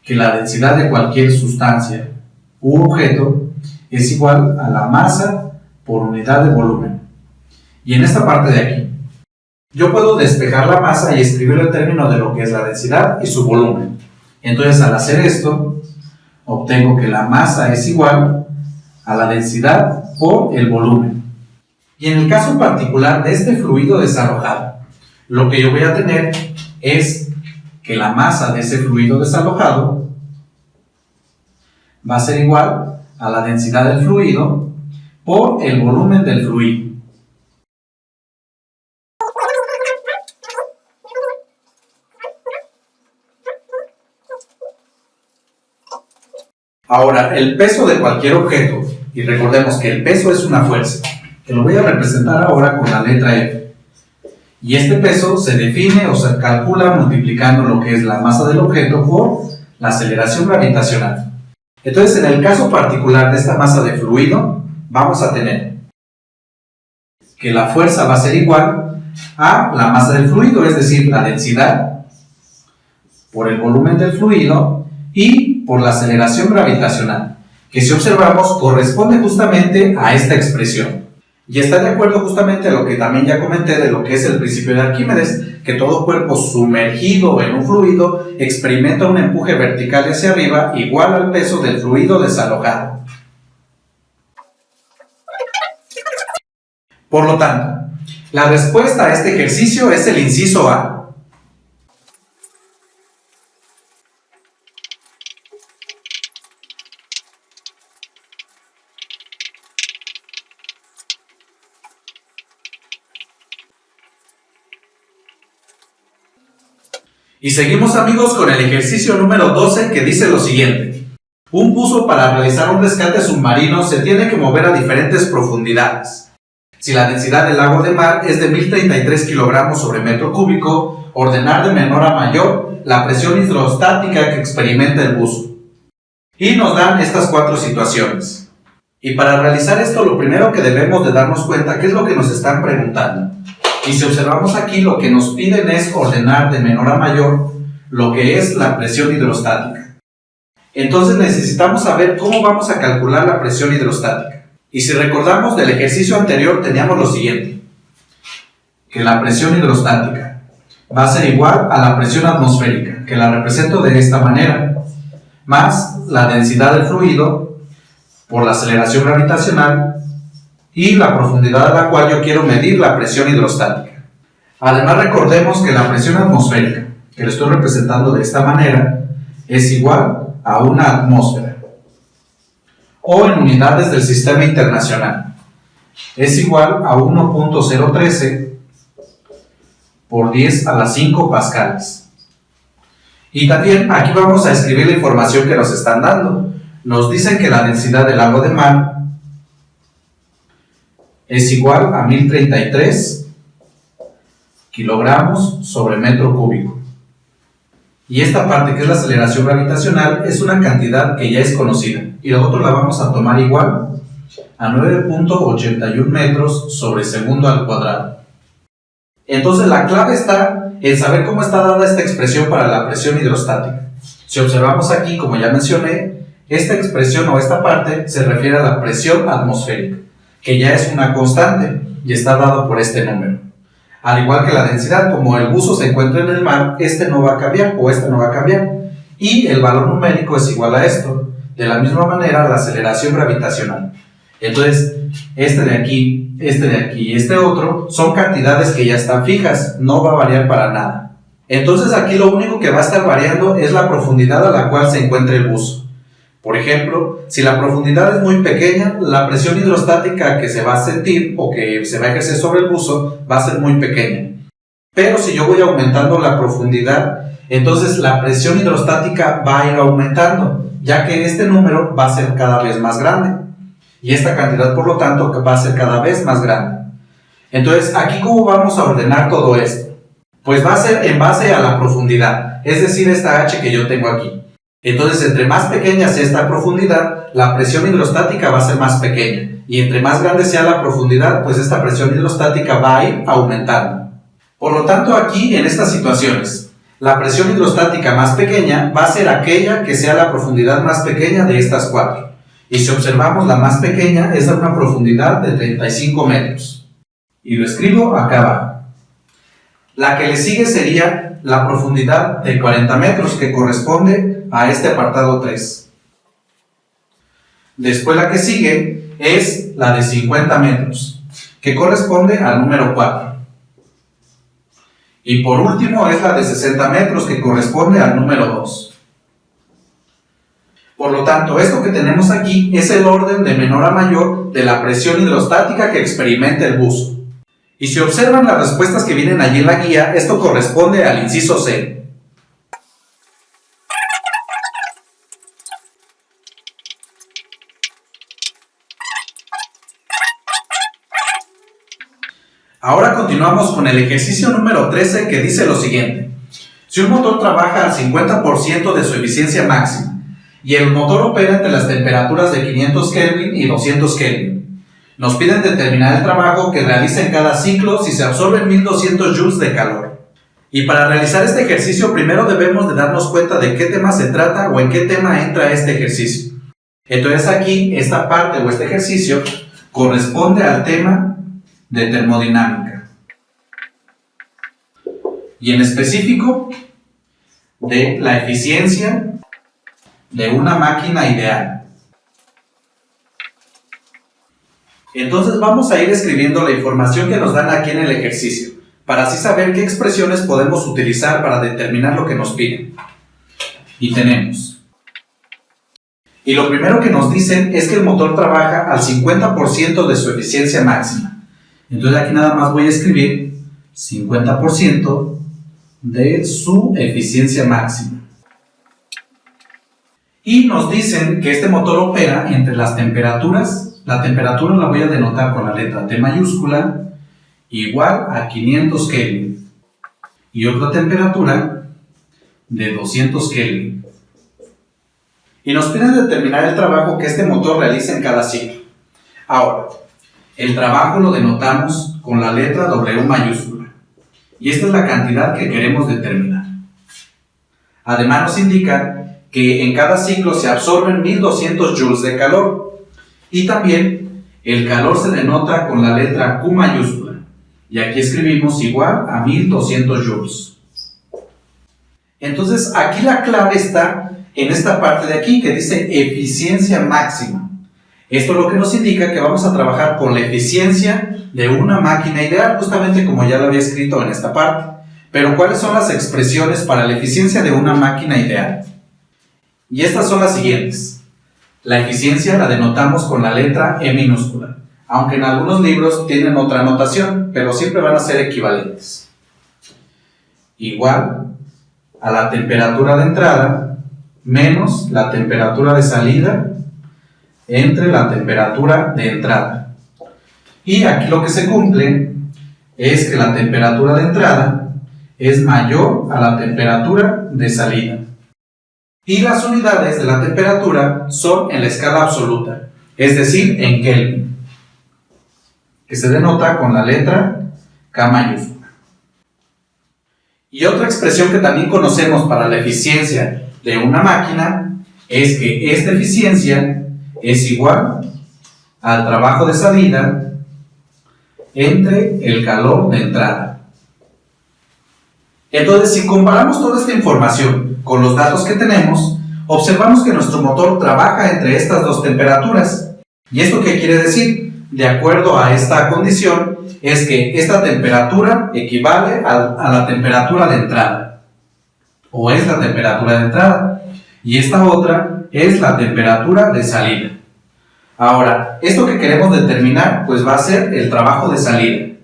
que la densidad de cualquier sustancia u objeto es igual a la masa por unidad de volumen. Y en esta parte de aquí, yo puedo despejar la masa y escribirlo en términos de lo que es la densidad y su volumen. Entonces, al hacer esto, obtengo que la masa es igual a la densidad por el volumen. Y en el caso particular de este fluido desalojado, lo que yo voy a tener es que la masa de ese fluido desalojado va a ser igual a la densidad del fluido por el volumen del fluido. Ahora, el peso de cualquier objeto, y recordemos que el peso es una fuerza, que lo voy a representar ahora con la letra F. Y este peso se define o se calcula multiplicando lo que es la masa del objeto por la aceleración gravitacional. Entonces, en el caso particular de esta masa de fluido, vamos a tener que la fuerza va a ser igual a la masa del fluido, es decir, la densidad por el volumen del fluido y por la aceleración gravitacional, que si observamos corresponde justamente a esta expresión. Y está de acuerdo justamente a lo que también ya comenté de lo que es el principio de Arquímedes, que todo cuerpo sumergido en un fluido experimenta un empuje vertical hacia arriba igual al peso del fluido desalojado. Por lo tanto, la respuesta a este ejercicio es el inciso A. Y seguimos, amigos, con el ejercicio número 12, que dice lo siguiente: un buzo para realizar un rescate submarino se tiene que mover a diferentes profundidades. Si la densidad del agua de mar es de 1033 kilogramos sobre metro cúbico, ordenar de menor a mayor la presión hidrostática que experimenta el buzo. Y nos dan estas 4 situaciones. Y para realizar esto, lo primero que debemos de darnos cuenta, ¿qué es lo que nos están preguntando? Y si observamos aquí, lo que nos piden es ordenar de menor a mayor lo que es la presión hidrostática. Entonces necesitamos saber cómo vamos a calcular la presión hidrostática. Y si recordamos del ejercicio anterior, teníamos lo siguiente: que la presión hidrostática va a ser igual a la presión atmosférica, que la represento de esta manera, más la densidad del fluido por la aceleración gravitacional y la profundidad a la cual yo quiero medir la presión hidrostática. Además, recordemos que la presión atmosférica, que lo estoy representando de esta manera, es igual a una atmósfera, o en unidades del sistema internacional, es igual a 1.013 por 10 a la 5 pascales. Y también aquí vamos a escribir la información que nos están dando. Nos dicen que la densidad del agua de mar es igual a 1033 kilogramos sobre metro cúbico. Y esta parte, que es la aceleración gravitacional, es una cantidad que ya es conocida. Y nosotros la vamos a tomar igual a 9.81 metros sobre segundo al cuadrado. Entonces la clave está en saber cómo está dada esta expresión para la presión hidrostática. Si observamos aquí, como ya mencioné, esta expresión o esta parte se refiere a la presión atmosférica, que ya es una constante y está dado por este número. Al igual que la densidad, como el buzo se encuentra en el mar, este no va a cambiar o este no va a cambiar. Y el valor numérico es igual a esto. De la misma manera, la aceleración gravitacional. Entonces, este de aquí y este otro son cantidades que ya están fijas, no va a variar para nada. Entonces aquí lo único que va a estar variando es la profundidad a la cual se encuentra el buzo. Por ejemplo, si la profundidad es muy pequeña, la presión hidrostática que se va a sentir o que se va a ejercer sobre el buzo va a ser muy pequeña. Pero si yo voy aumentando la profundidad, entonces la presión hidrostática va a ir aumentando, ya que este número va a ser cada vez más grande. Y esta cantidad, por lo tanto, va a ser cada vez más grande. Entonces, ¿aquí cómo vamos a ordenar todo esto? Pues va a ser en base a la profundidad, es decir, esta H que yo tengo aquí. Entonces, entre más pequeña sea esta profundidad, la presión hidrostática va a ser más pequeña. Y entre más grande sea la profundidad, pues esta presión hidrostática va a ir aumentando. Por lo tanto, aquí, en estas situaciones, la presión hidrostática más pequeña va a ser aquella que sea la profundidad más pequeña de estas cuatro. Y si observamos, la más pequeña es de una profundidad de 35 metros. Y lo escribo acá abajo. La que le sigue sería la profundidad de 40 metros, que corresponde a este apartado 3. Después la que sigue es la de 50 metros, que corresponde al número 4. Y por último es la de 60 metros, que corresponde al número 2. Por lo tanto, esto que tenemos aquí es el orden de menor a mayor de la presión hidrostática que experimenta el buzo. Y si observan las respuestas que vienen allí en la guía, esto corresponde al inciso C. Ahora continuamos con el ejercicio número 13, que dice lo siguiente. Si un motor trabaja al 50% de su eficiencia máxima y el motor opera entre las temperaturas de 500 Kelvin y 200 Kelvin, nos piden determinar el trabajo que realiza en cada ciclo si se absorben 1200 joules de calor. Y para realizar este ejercicio primero debemos de darnos cuenta de qué tema se trata o en qué tema entra este ejercicio. Entonces aquí esta parte o este ejercicio corresponde al tema de termodinámica. Y en específico de la eficiencia de una máquina ideal. Entonces vamos a ir escribiendo la información que nos dan aquí en el ejercicio, para así saber qué expresiones podemos utilizar para determinar lo que nos piden. Y tenemos. Y lo primero que nos dicen es que el motor trabaja al 50% de su eficiencia máxima. Entonces aquí nada más voy a escribir 50% de su eficiencia máxima. Y nos dicen que este motor opera entre las temperaturas, la temperatura la voy a denotar con la letra T mayúscula, igual a 500 Kelvin, y otra temperatura de 200 Kelvin. Y nos piden determinar el trabajo que este motor realiza en cada ciclo. Ahora, el trabajo lo denotamos con la letra W mayúscula, y esta es la cantidad que queremos determinar. Además nos indica que en cada ciclo se absorben 1200 joules de calor, y también el calor se denota con la letra Q mayúscula, y aquí escribimos igual a 1200 joules. Entonces aquí la clave está en esta parte de aquí que dice eficiencia máxima. Esto lo que nos indica que vamos a trabajar con la eficiencia de una máquina ideal, justamente como ya lo había escrito en esta parte. Pero ¿cuáles son las expresiones para la eficiencia de una máquina ideal? Y estas son las siguientes. La eficiencia la denotamos con la letra E minúscula, aunque en algunos libros tienen otra notación, pero siempre van a ser equivalentes. Igual a la temperatura de entrada menos la temperatura de salida entre la temperatura de entrada. Y aquí lo que se cumple es que la temperatura de entrada es mayor a la temperatura de salida. Y las unidades de la temperatura son en la escala absoluta, es decir, en Kelvin, que se denota con la letra K mayúscula. Y otra expresión que también conocemos para la eficiencia de una máquina es que esta eficiencia es igual al trabajo de salida entre el calor de entrada. Entonces, si comparamos toda esta información con los datos que tenemos, observamos que nuestro motor trabaja entre estas dos temperaturas. ¿Y esto qué quiere decir? De acuerdo a esta condición, es que esta temperatura equivale a la temperatura de entrada, o es la temperatura de entrada, y esta otra es la temperatura de salida. Ahora, esto que queremos determinar, pues va a ser el trabajo de salida.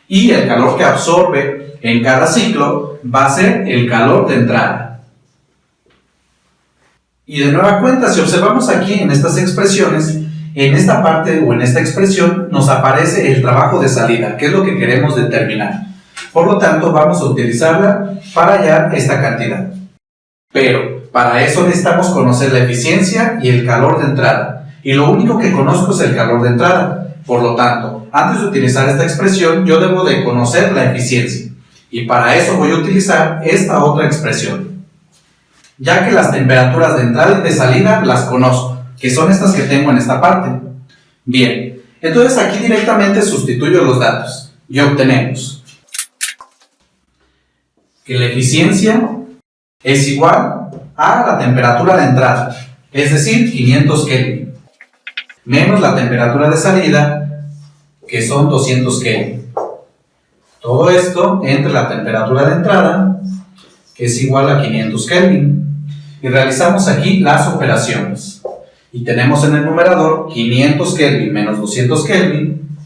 Y el calor que absorbe en cada ciclo va a ser el calor de entrada. Y de nueva cuenta, si observamos aquí en estas expresiones, en esta parte o en esta expresión nos aparece el trabajo de salida, que es lo que queremos determinar. Por lo tanto, vamos a utilizarla para hallar esta cantidad. Pero para eso necesitamos conocer la eficiencia y el calor de entrada. Y lo único que conozco es el calor de entrada. Por lo tanto, antes de utilizar esta expresión, yo debo de conocer la eficiencia. Y para eso voy a utilizar esta otra expresión. Ya que las temperaturas de entrada y de salida las conozco, que son estas que tengo en esta parte. Bien, entonces aquí directamente sustituyo los datos y obtenemos que la eficiencia es igual a la temperatura de entrada, es decir, 500 Kelvin, menos la temperatura de salida, que son 200 Kelvin. Todo esto entre la temperatura de entrada, que es igual a 500 Kelvin, y realizamos aquí las operaciones. Y tenemos en el numerador 500 Kelvin menos 200 Kelvin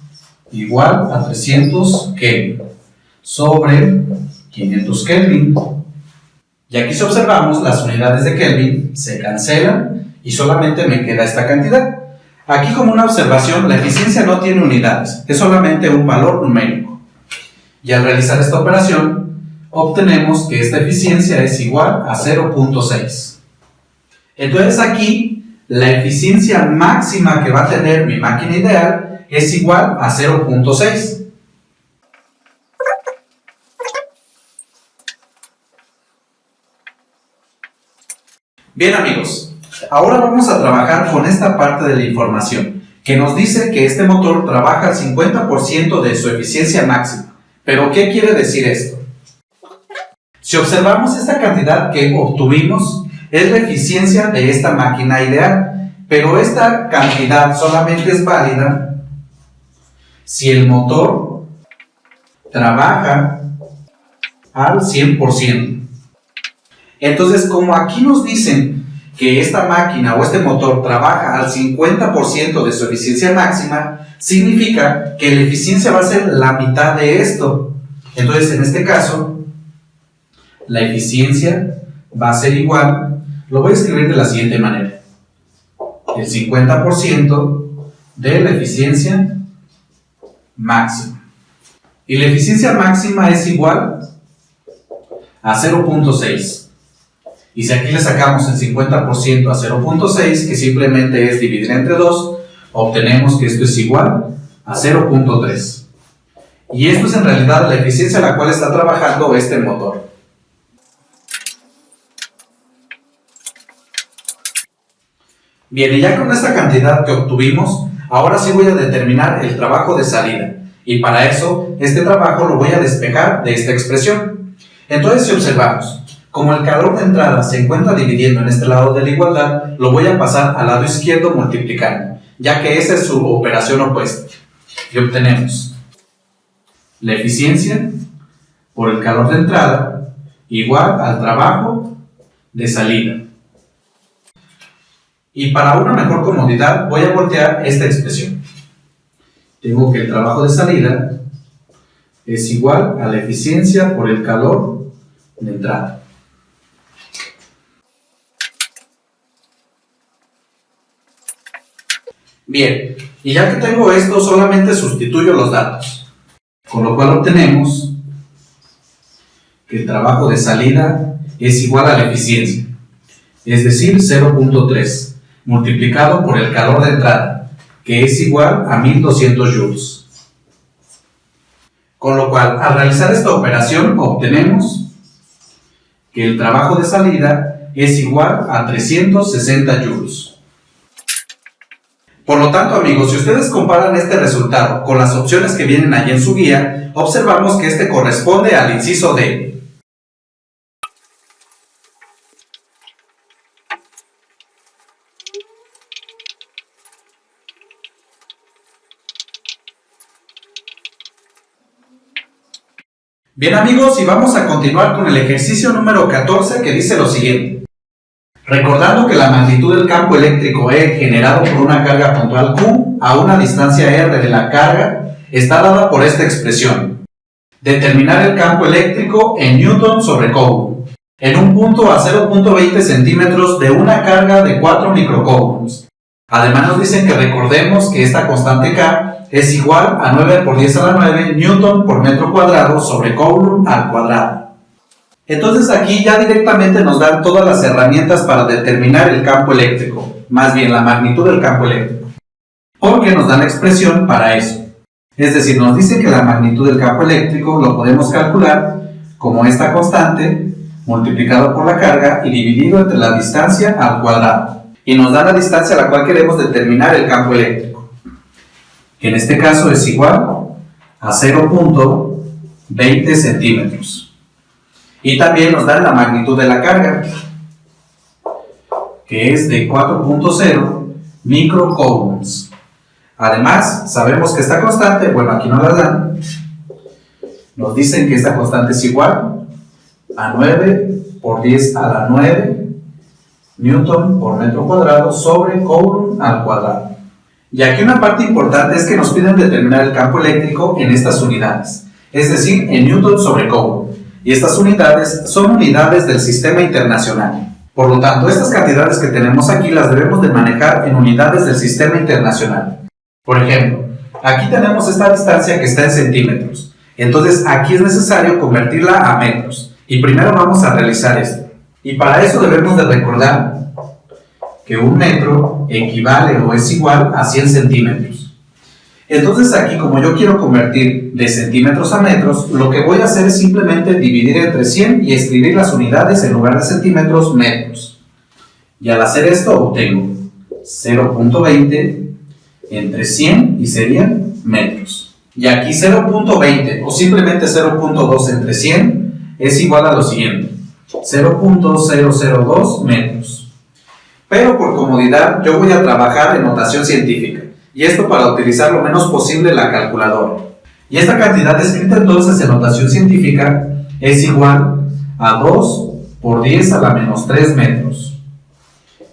igual a 300 Kelvin sobre 500 Kelvin. Y aquí si observamos, las unidades de Kelvin se cancelan y solamente me queda esta cantidad. Aquí, como una observación, la eficiencia no tiene unidades, es solamente un valor numérico. Y al realizar esta operación, obtenemos que esta eficiencia es igual a 0.6. Entonces aquí, la eficiencia máxima que va a tener mi máquina ideal es igual a 0.6. Bien amigos, ahora vamos a trabajar con esta parte de la información, que nos dice que este motor trabaja al 50% de su eficiencia máxima. ¿Pero qué quiere decir esto? Si observamos esta cantidad que obtuvimos, es la eficiencia de esta máquina ideal, pero esta cantidad solamente es válida si el motor trabaja al 100%. Entonces, como aquí nos dicen que esta máquina o este motor trabaja al 50% de su eficiencia máxima, significa que la eficiencia va a ser la mitad de esto. Entonces, en este caso, la eficiencia va a ser igual, lo voy a escribir de la siguiente manera: el 50% de la eficiencia máxima. Y la eficiencia máxima es igual a 0.6. Y si aquí le sacamos el 50% a 0.6, que simplemente es dividir entre 2, obtenemos que esto es igual a 0.3. Y esto es en realidad la eficiencia a la cual está trabajando este motor. Bien, y ya con esta cantidad que obtuvimos, ahora sí voy a determinar el trabajo de salida. Y para eso, este trabajo lo voy a despejar de esta expresión. Entonces, si observamos, como el calor de entrada se encuentra dividiendo en este lado de la igualdad, lo voy a pasar al lado izquierdo multiplicando, ya que esa es su operación opuesta. Y obtenemos la eficiencia por el calor de entrada igual al trabajo de salida. Y para una mejor comodidad voy a voltear esta expresión. Tengo que el trabajo de salida es igual a la eficiencia por el calor de entrada. Bien, y ya que tengo esto, solamente sustituyo los datos, con lo cual obtenemos que el trabajo de salida es igual a la eficiencia, es decir, 0.3, multiplicado por el calor de entrada, que es igual a 1200 joules. Con lo cual, al realizar esta operación, obtenemos que el trabajo de salida es igual a 360 joules. Por lo tanto, amigos, si ustedes comparan este resultado con las opciones que vienen allí en su guía, observamos que este corresponde al inciso D. Bien, amigos, y vamos a continuar con el ejercicio número 14, que dice lo siguiente. Recordando que la magnitud del campo eléctrico E generado por una carga puntual Q a una distancia R de la carga está dada por esta expresión. Determinar el campo eléctrico en Newton sobre Coulomb en un punto a 0.20 centímetros de una carga de 4 microcoulombs. Además nos dicen que recordemos que esta constante K es igual a 9 por 10 a la 9 Newton por metro cuadrado sobre Coulomb al cuadrado. Entonces aquí ya directamente nos dan todas las herramientas para determinar el campo eléctrico, más bien la magnitud del campo eléctrico, porque nos dan la expresión para eso. Es decir, nos dice que la magnitud del campo eléctrico lo podemos calcular como esta constante multiplicado por la carga y dividido entre la distancia al cuadrado. Y nos da la distancia a la cual queremos determinar el campo eléctrico, que en este caso es igual a 0.20 centímetros. Y también nos dan la magnitud de la carga, que es de 4.0 microcoulombs. Además, sabemos que esta constante, bueno, aquí nos la dan, nos dicen que esta constante es igual a 9 por 10 a la 9 Newton por metro cuadrado sobre Coulomb al cuadrado. Y aquí una parte importante es que nos piden determinar el campo eléctrico en estas unidades, es decir, en Newton sobre Coulomb. Y estas unidades son unidades del sistema internacional. Por lo tanto, estas cantidades que tenemos aquí las debemos de manejar en unidades del sistema internacional. Por ejemplo, aquí tenemos esta distancia que está en centímetros. Entonces, aquí es necesario convertirla a metros. Y primero vamos a realizar esto. Y para eso debemos de recordar que un metro equivale o es igual a 100 centímetros. Entonces aquí, como yo quiero convertir de centímetros a metros, lo que voy a hacer es simplemente dividir entre 100 y escribir las unidades en lugar de centímetros, metros. Y al hacer esto obtengo 0.20 entre 100 y serían metros. Y aquí 0.20 o simplemente 0.2 entre 100 es igual a lo siguiente, 0.002 metros. Pero por comodidad yo voy a trabajar en notación científica. Y esto para utilizar lo menos posible la calculadora. Y esta cantidad escrita entonces en notación científica es igual a 2 por 10 a la menos 3 metros.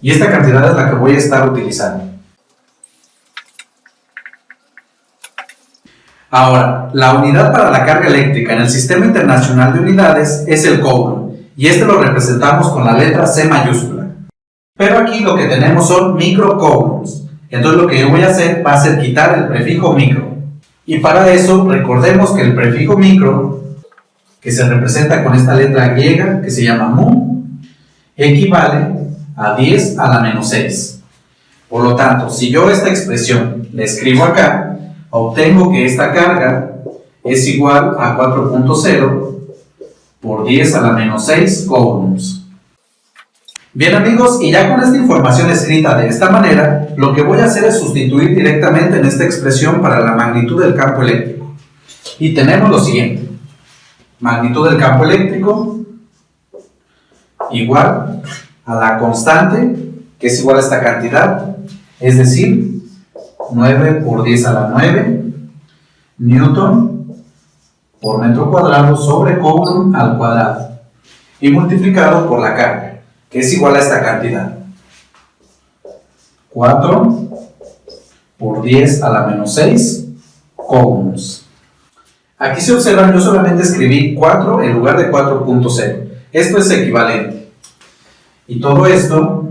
Y esta cantidad es la que voy a estar utilizando. Ahora, la unidad para la carga eléctrica en el Sistema Internacional de Unidades es el Coulomb. Y este lo representamos con la letra C mayúscula. Pero aquí lo que tenemos son microcoulombs. Entonces lo que yo voy a hacer va a ser quitar el prefijo micro. Y para eso recordemos que el prefijo micro, que se representa con esta letra griega que se llama mu, equivale a 10 a la menos 6. Por lo tanto, si yo esta expresión la escribo acá, obtengo que esta carga es igual a 4.0 por 10 a la menos 6 coulombs. Bien, amigos, y ya con esta información escrita de esta manera, lo que voy a hacer es sustituir directamente en esta expresión para la magnitud del campo eléctrico. Y tenemos lo siguiente. Magnitud del campo eléctrico igual a la constante, que es igual a esta cantidad, es decir, 9 por 10 a la 9 Newton por metro cuadrado sobre Coulomb al cuadrado. Y multiplicado por la carga, que es igual a esta cantidad, 4 por 10 a la menos 6 coulombs. Aquí se observan, yo solamente escribí 4 en lugar de 4.0. Esto es equivalente. Y todo esto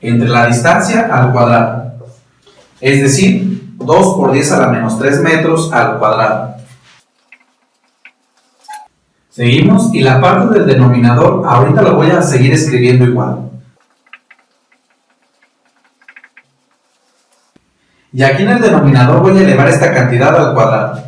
entre la distancia al cuadrado, es decir, 2 por 10 a la menos 3 metros al cuadrado. Seguimos, y la parte del denominador ahorita lo voy a seguir escribiendo igual. Y aquí en el denominador voy a elevar esta cantidad al cuadrado.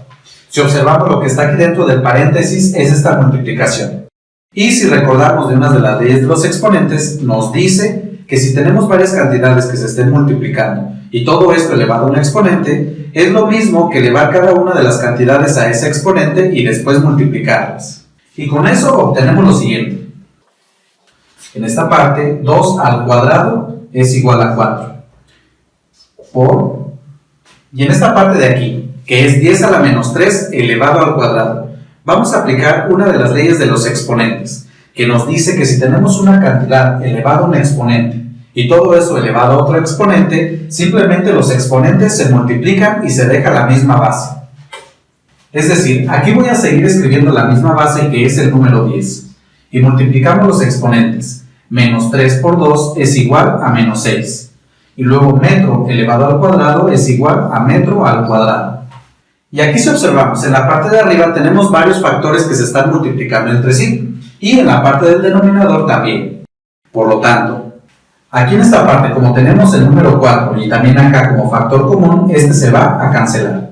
Si observamos, lo que está aquí dentro del paréntesis es esta multiplicación. Y si recordamos de una de las leyes de los exponentes, nos dice que si tenemos varias cantidades que se estén multiplicando y todo esto elevado a un exponente, es lo mismo que elevar cada una de las cantidades a ese exponente y después multiplicarlas. Y con eso obtenemos lo siguiente. En esta parte, 2 al cuadrado es igual a 4. Y en esta parte de aquí, que es 10 a la menos 3 elevado al cuadrado, vamos a aplicar una de las leyes de los exponentes, que nos dice que si tenemos una cantidad elevada a un exponente y todo eso elevado a otro exponente, simplemente los exponentes se multiplican y se deja la misma base. Es decir, aquí voy a seguir escribiendo la misma base, que es el número 10, y multiplicamos los exponentes. Menos 3 por 2 es igual a menos 6. Y luego metro elevado al cuadrado es igual a metro al cuadrado. Y aquí, si observamos, en la parte de arriba tenemos varios factores que se están multiplicando entre sí, y en la parte del denominador también. Por lo tanto, aquí en esta parte, como tenemos el número 4 y también acá como factor común, este se va a cancelar.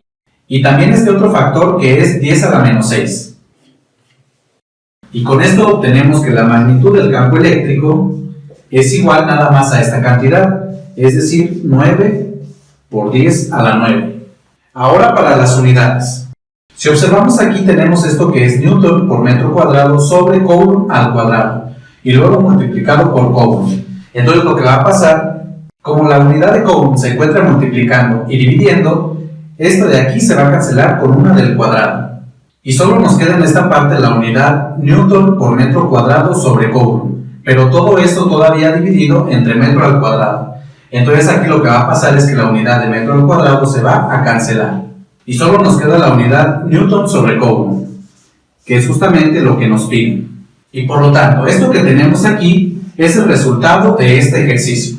Y también este otro factor, que es 10 a la menos 6. Y con esto obtenemos que la magnitud del campo eléctrico es igual nada más a esta cantidad, es decir, 9 por 10 a la 9. Ahora para las unidades. Si observamos, aquí tenemos esto que es Newton por metro cuadrado sobre Coulomb al cuadrado, y luego multiplicado por Coulomb. Entonces lo que va a pasar, como la unidad de Coulomb se encuentra multiplicando y dividiendo, esto de aquí se va a cancelar con una del cuadrado. Y solo nos queda en esta parte la unidad Newton por metro cuadrado sobre Coulomb, pero todo esto todavía dividido entre metro al cuadrado. Entonces aquí lo que va a pasar es que la unidad de metro al cuadrado se va a cancelar. Y solo nos queda la unidad Newton sobre Coulomb, que es justamente lo que nos piden. Y por lo tanto, esto que tenemos aquí es el resultado de este ejercicio.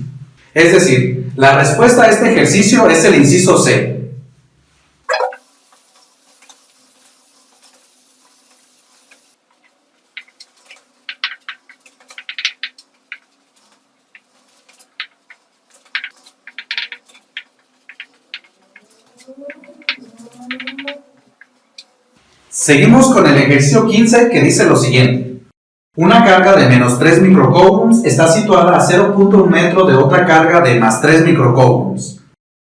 Es decir, la respuesta a este ejercicio es el inciso C. Seguimos con el ejercicio 15, que dice lo siguiente. Una carga de menos 3 microcoulombs está situada a 0.1 metro de otra carga de más 3 microcoulombs.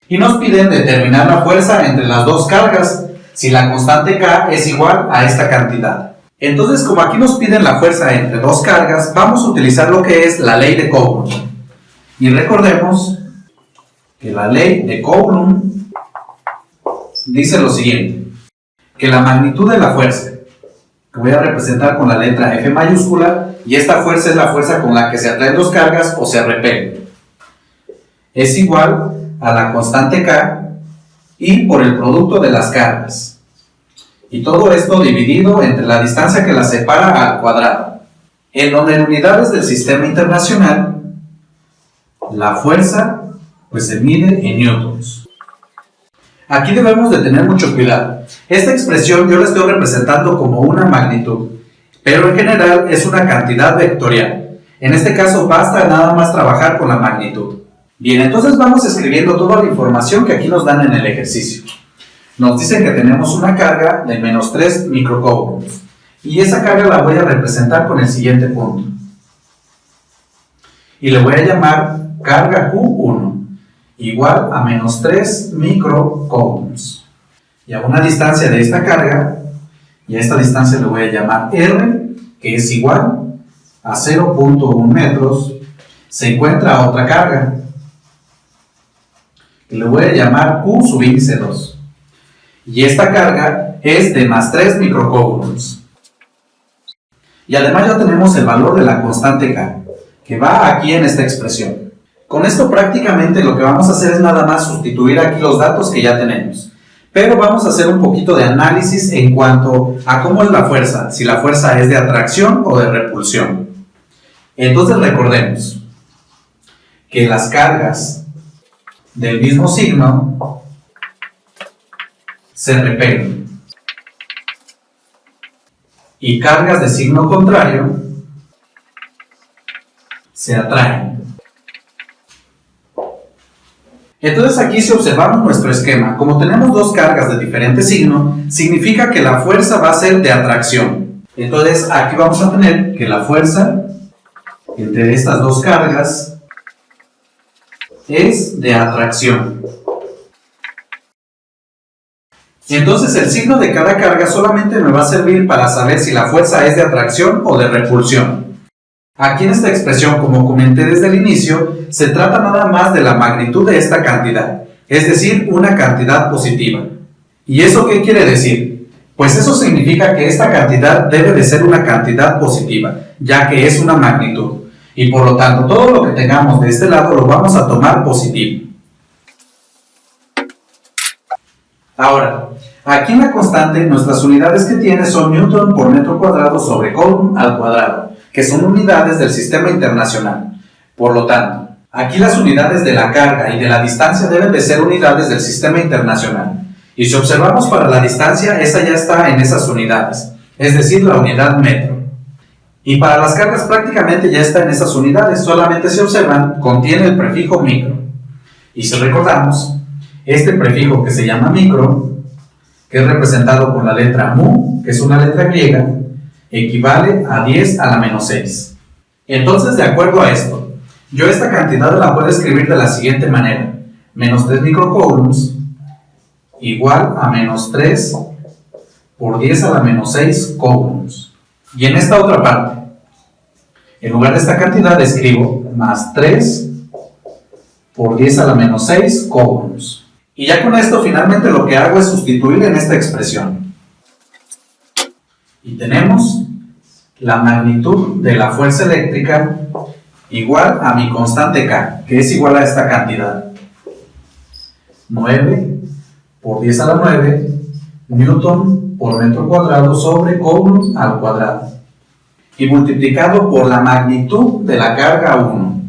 Y nos piden determinar la fuerza entre las dos cargas si la constante K es igual a esta cantidad. Entonces, como aquí nos piden la fuerza entre dos cargas, vamos a utilizar lo que es la ley de Coulomb. Y recordemos que la ley de Coulomb dice lo siguiente, que la magnitud de la fuerza, que voy a representar con la letra F mayúscula, y esta fuerza es la fuerza con la que se atraen dos cargas o se repelen, es igual a la constante K y por el producto de las cargas. Y todo esto dividido entre la distancia que las separa al cuadrado, en donde en unidades del sistema internacional, la fuerza pues se mide en newtons. Aquí debemos de tener mucho cuidado. Esta expresión yo la estoy representando como una magnitud, pero en general es una cantidad vectorial. En este caso basta nada más trabajar con la magnitud. Bien, entonces vamos escribiendo toda la información que aquí nos dan en el ejercicio. Nos dicen que tenemos una carga de menos 3 microcoulombs, y esa carga la voy a representar con el siguiente punto. Y le voy a llamar carga Q1. Igual a menos 3 microcoulombs. Y a una distancia de esta carga, y a esta distancia le voy a llamar R, que es igual a 0.1 metros, se encuentra otra carga, que le voy a llamar Q subíndice 2. Y esta carga es de más 3 microcoulombs. Y además ya tenemos el valor de la constante K, que va aquí en esta expresión. Con esto prácticamente lo que vamos a hacer es nada más sustituir aquí los datos que ya tenemos. Pero vamos a hacer un poquito de análisis en cuanto a cómo es la fuerza, si la fuerza es de atracción o de repulsión. Entonces recordemos que las cargas del mismo signo se repelen y cargas de signo contrario se atraen. Entonces aquí, si observamos nuestro esquema, como tenemos dos cargas de diferente signo, significa que la fuerza va a ser de atracción. Entonces aquí vamos a tener que la fuerza entre estas dos cargas es de atracción. Entonces el signo de cada carga solamente me va a servir para saber si la fuerza es de atracción o de repulsión. Aquí en esta expresión, como comenté desde el inicio, se trata nada más de la magnitud de esta cantidad, es decir, una cantidad positiva. ¿Y eso qué quiere decir? Pues eso significa que esta cantidad debe de ser una cantidad positiva, ya que es una magnitud. Y por lo tanto, todo lo que tengamos de este lado lo vamos a tomar positivo. Ahora, aquí en la constante, nuestras unidades que tiene son Newton por metro cuadrado sobre Coulomb al cuadrado, que son unidades del sistema internacional. Por lo tanto, aquí las unidades de la carga y de la distancia deben de ser unidades del sistema internacional. Y si observamos para la distancia, esa ya está en esas unidades, es decir, la unidad metro. Y para las cargas prácticamente ya está en esas unidades, solamente si observan, contiene el prefijo micro. Y si recordamos, este prefijo que se llama micro, que es representado por la letra mu, que es una letra griega, equivale a 10 a la menos 6. Entonces, de acuerdo a esto, yo esta cantidad la puedo escribir de la siguiente manera: menos 3 microcoulombs igual a menos 3 por 10 a la menos 6 coulombs. Y en esta otra parte, en lugar de esta cantidad escribo más 3 por 10 a la menos 6 coulombs. Y ya con esto finalmente lo que hago es sustituir en esta expresión. Y tenemos la magnitud de la fuerza eléctrica igual a mi constante K, que es igual a esta cantidad. 9 por 10 a la 9 Newton por metro cuadrado sobre Coulomb al cuadrado. Y multiplicado por la magnitud de la carga 1.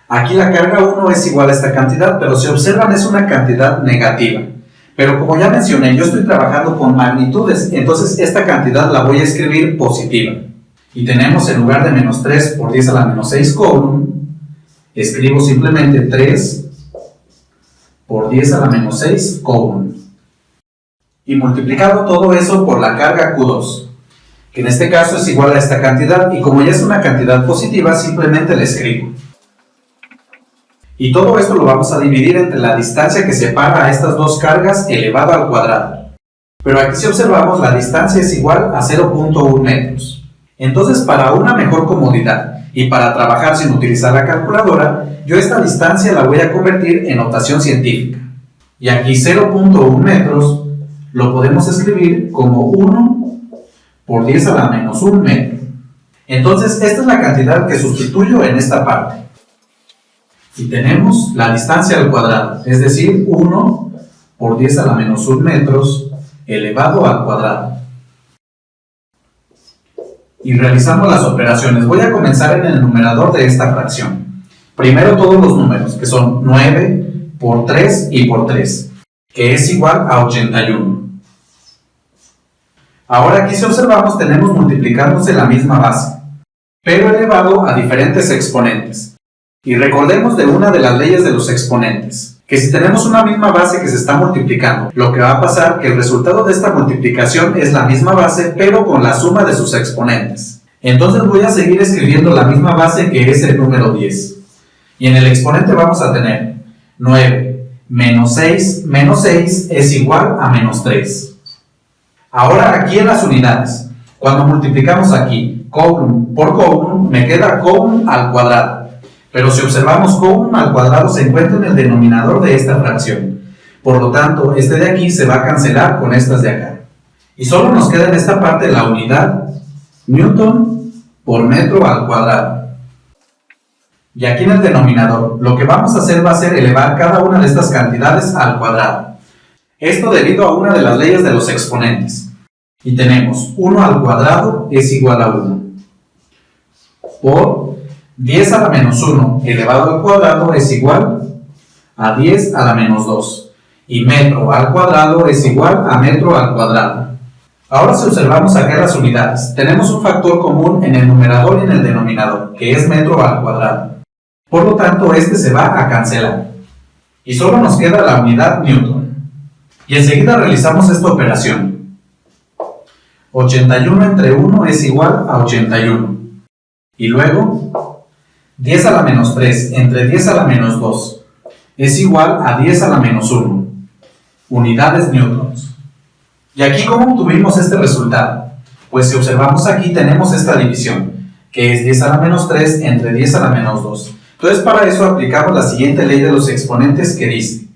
Aquí la carga 1 es igual a esta cantidad, pero si observan es una cantidad negativa. Pero como ya mencioné, yo estoy trabajando con magnitudes, entonces esta cantidad la voy a escribir positiva. Y tenemos, en lugar de menos 3 por 10 a la menos 6 Coulomb, escribo simplemente 3 por 10 a la menos 6 Coulomb. Y multiplicado todo eso por la carga Q2, que en este caso es igual a esta cantidad, y como ya es una cantidad positiva, simplemente la escribo. Y todo esto lo vamos a dividir entre la distancia que separa a estas dos cargas elevado al cuadrado. Pero aquí, si observamos, la distancia es igual a 0.1 metros. Entonces, para una mejor comodidad y para trabajar sin utilizar la calculadora, yo esta distancia la voy a convertir en notación científica. Y aquí 0.1 metros lo podemos escribir como 1 por 10 a la menos 1 metro. Entonces, esta es la cantidad que sustituyo en esta parte. Y tenemos la distancia al cuadrado, es decir, 1 por 10 a la menos 1 metros elevado al cuadrado. Y realizamos las operaciones. Voy a comenzar en el numerador de esta fracción. Primero todos los números, que son 9 por 3 y por 3, que es igual a 81. Ahora aquí, si observamos, tenemos multiplicándose la misma base, pero elevado a diferentes exponentes. Y recordemos de una de las leyes de los exponentes, que si tenemos una misma base que se está multiplicando, lo que va a pasar que el resultado de esta multiplicación es la misma base, pero con la suma de sus exponentes. Entonces voy a seguir escribiendo la misma base, que es el número 10. Y en el exponente vamos a tener 9 menos 6 es igual a menos 3. Ahora aquí en las unidades, cuando multiplicamos aquí Coulomb por Coulomb, me queda Coulomb al cuadrado. Pero si observamos, Coulomb al cuadrado se encuentra en el denominador de esta fracción. Por lo tanto, este de aquí se va a cancelar con estas de acá. Y solo nos queda en esta parte la unidad Newton por metro al cuadrado. Y aquí en el denominador, lo que vamos a hacer va a ser elevar cada una de estas cantidades al cuadrado. Esto debido a una de las leyes de los exponentes. Y tenemos 1 al cuadrado es igual a 1. Por 10 a la menos 1 elevado al cuadrado es igual a 10 a la menos 2. Y metro al cuadrado es igual a metro al cuadrado. Ahora si observamos acá las unidades, tenemos un factor común en el numerador y en el denominador, que es metro al cuadrado. Por lo tanto, este se va a cancelar. Y solo nos queda la unidad Newton. Y enseguida realizamos esta operación. 81 entre 1 es igual a 81. Y luego, 10 a la menos 3 entre 10 a la menos 2 es igual a 10 a la menos 1. Unidades newtons. ¿Y aquí cómo obtuvimos este resultado? Pues si observamos aquí tenemos esta división, que es 10 a la menos 3 entre 10 a la menos 2. Entonces para eso aplicamos la siguiente ley de los exponentes que dice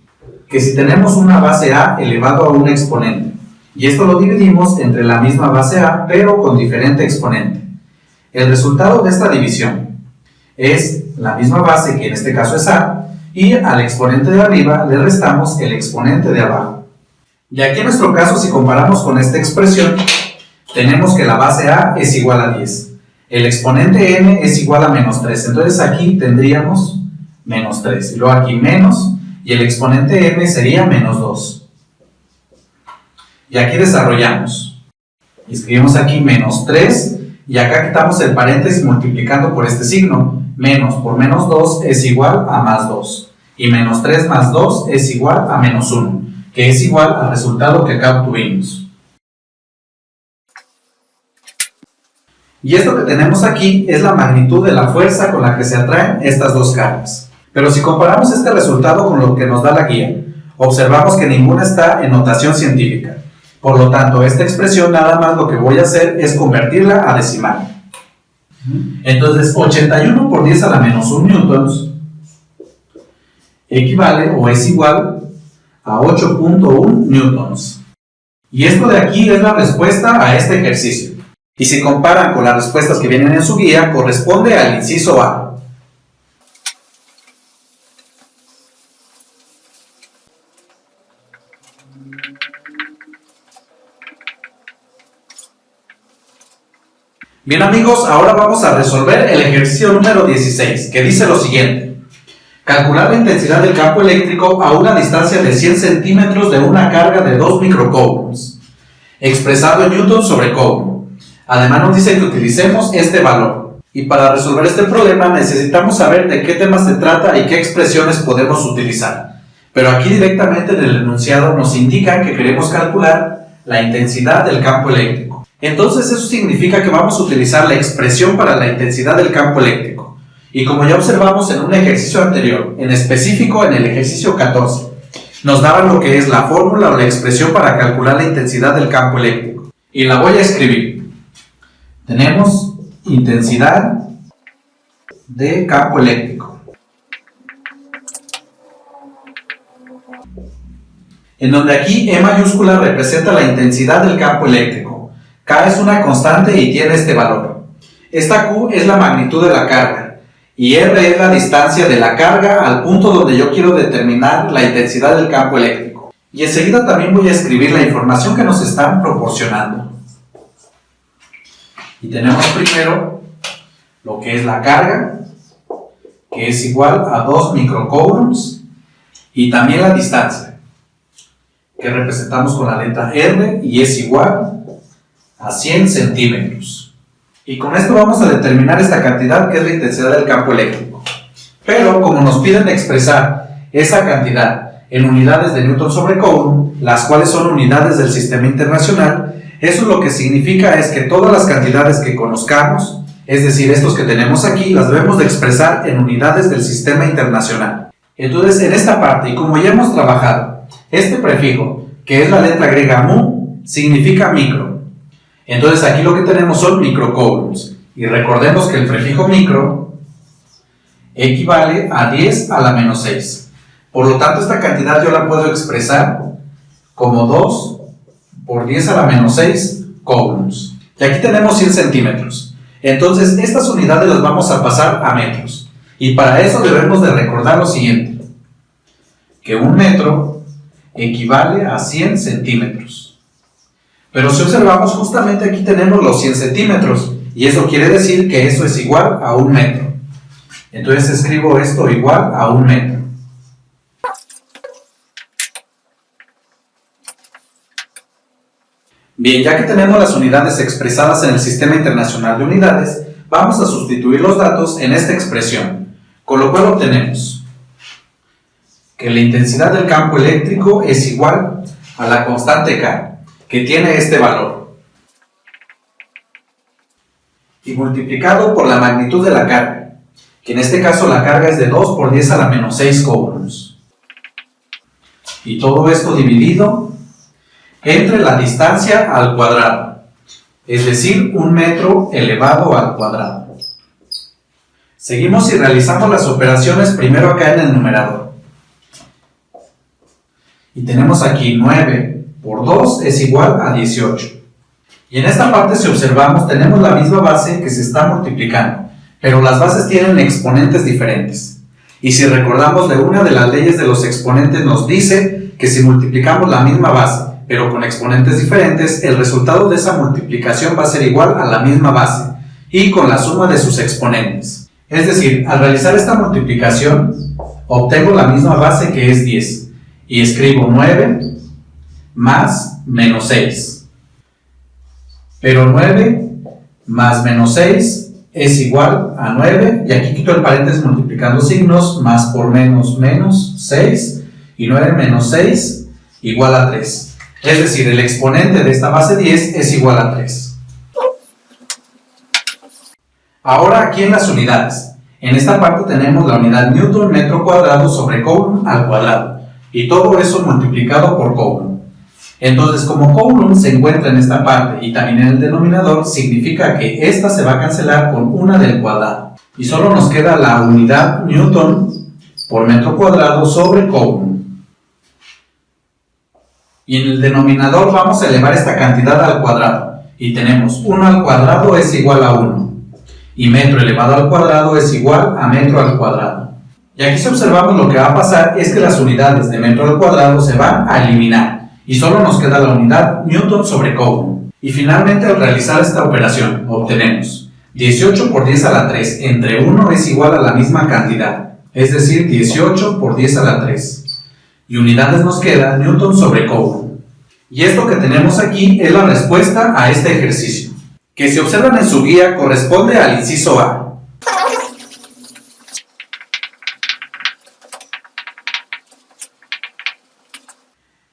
que si tenemos una base a elevado a un exponente, y esto lo dividimos entre la misma base a, pero con diferente exponente, el resultado de esta división es la misma base, que en este caso es a, y al exponente de arriba le restamos el exponente de abajo. Y aquí en nuestro caso, si comparamos con esta expresión, tenemos que la base a es igual a 10. El exponente n es igual a menos 3. Entonces aquí tendríamos menos 3. Y luego aquí menos, y el exponente m sería menos 2. Y aquí desarrollamos. Y escribimos aquí menos 3, y acá quitamos el paréntesis multiplicando por este signo. Menos por menos 2 es igual a más 2. Y menos 3 más 2 es igual a menos 1, que es igual al resultado que acá obtuvimos. Y esto que tenemos aquí es la magnitud de la fuerza con la que se atraen estas dos cargas. Pero si comparamos este resultado con lo que nos da la guía, observamos que ninguna está en notación científica. Por lo tanto, esta expresión nada más lo que voy a hacer es convertirla a decimal. Entonces, 81 por 10 a la menos 1 newtons equivale o es igual a 8.1 newtons. Y esto de aquí es la respuesta a este ejercicio. Y si comparan con las respuestas que vienen en su guía, corresponde al inciso A. Bien amigos, ahora vamos a resolver el ejercicio número 16, que dice lo siguiente. Calcular la intensidad del campo eléctrico a una distancia de 100 centímetros de una carga de 2 microcoulombs, expresado en newton sobre coulomb. Además nos dice que utilicemos este valor. Y para resolver este problema necesitamos saber de qué tema se trata y qué expresiones podemos utilizar. Pero aquí directamente en el enunciado nos indican que queremos calcular la intensidad del campo eléctrico. Entonces eso significa que vamos a utilizar la expresión para la intensidad del campo eléctrico. Y como ya observamos en un ejercicio anterior, en específico en el ejercicio 14, nos daban lo que es la fórmula o la expresión para calcular la intensidad del campo eléctrico. Y la voy a escribir. Tenemos intensidad de campo eléctrico. En donde aquí E mayúscula representa la intensidad del campo eléctrico. K es una constante y tiene este valor. Esta Q es la magnitud de la carga. Y R es la distancia de la carga al punto donde yo quiero determinar la intensidad del campo eléctrico. Y enseguida también voy a escribir la información que nos están proporcionando. Y tenemos primero lo que es la carga, que es igual a 2 microcoulombs, y también la distancia, que representamos con la letra R, y es igual a 100 centímetros. Y con esto vamos a determinar esta cantidad, que es la intensidad del campo eléctrico. Pero como nos piden expresar esa cantidad en unidades de newton sobre coulomb, las cuales son unidades del sistema internacional, eso lo que significa es que todas las cantidades que conozcamos, es decir, estos que tenemos aquí, las debemos de expresar en unidades del sistema internacional. Entonces, en esta parte, y como ya hemos trabajado, este prefijo, que es la letra griega mu, significa micro. Entonces, aquí lo que tenemos son microcoulombs. Y recordemos que el prefijo micro equivale a 10 a la menos 6. Por lo tanto, esta cantidad yo la puedo expresar como 2 por 10 a la menos 6 coulombs. Y aquí tenemos 100 centímetros. Entonces, estas unidades las vamos a pasar a metros. Y para eso debemos de recordar lo siguiente. Que un metro equivale a 100 centímetros. Pero si observamos, justamente aquí tenemos los 100 centímetros. Y eso quiere decir que eso es igual a un metro. Entonces escribo esto igual a 1 metro. Bien, ya que tenemos las unidades expresadas en el Sistema Internacional de Unidades, vamos a sustituir los datos en esta expresión, con lo cual obtenemos que la intensidad del campo eléctrico es igual a la constante K, que tiene este valor, y multiplicado por la magnitud de la carga, que en este caso la carga es de 2 por 10 a la menos 6 coulombs. Y todo esto dividido entre la distancia al cuadrado, es decir, 1 metro elevado al cuadrado. Seguimos y realizamos las operaciones primero acá en el numerador. Y tenemos aquí 9 por 2 es igual a 18. Y en esta parte, si observamos, tenemos la misma base que se está multiplicando, pero las bases tienen exponentes diferentes. Y si recordamos de una de las leyes de los exponentes nos dice que si multiplicamos la misma base, pero con exponentes diferentes, el resultado de esa multiplicación va a ser igual a la misma base y con la suma de sus exponentes. Es decir, al realizar esta multiplicación, obtengo la misma base que es 10 y escribo 9 más menos 6. Pero 9 más menos 6 es igual a 9, y aquí quito el paréntesis multiplicando signos, más por menos menos 6, y 9 menos 6 igual a 3. Es decir, el exponente de esta base 10 es igual a 3. Ahora aquí en las unidades. En esta parte tenemos la unidad Newton metro cuadrado sobre Coulomb al cuadrado. Y todo eso multiplicado por Coulomb. Entonces, como Coulomb se encuentra en esta parte y también en el denominador, significa que esta se va a cancelar con una del cuadrado. Y solo nos queda la unidad Newton por metro cuadrado sobre Coulomb. Y en el denominador vamos a elevar esta cantidad al cuadrado. Y tenemos 1 al cuadrado es igual a 1. Y metro elevado al cuadrado es igual a metro al cuadrado. Y aquí si observamos lo que va a pasar es que las unidades de metro al cuadrado se van a eliminar. Y solo nos queda la unidad Newton sobre Coulomb. Y finalmente al realizar esta operación obtenemos 18 por 10 a la 3 entre 1 es igual a la misma cantidad. Es decir, 18 por 10 a la 3. Y unidades nos queda Newton sobre Coulomb. Y esto que tenemos aquí es la respuesta a este ejercicio, que si observan en su guía corresponde al inciso A.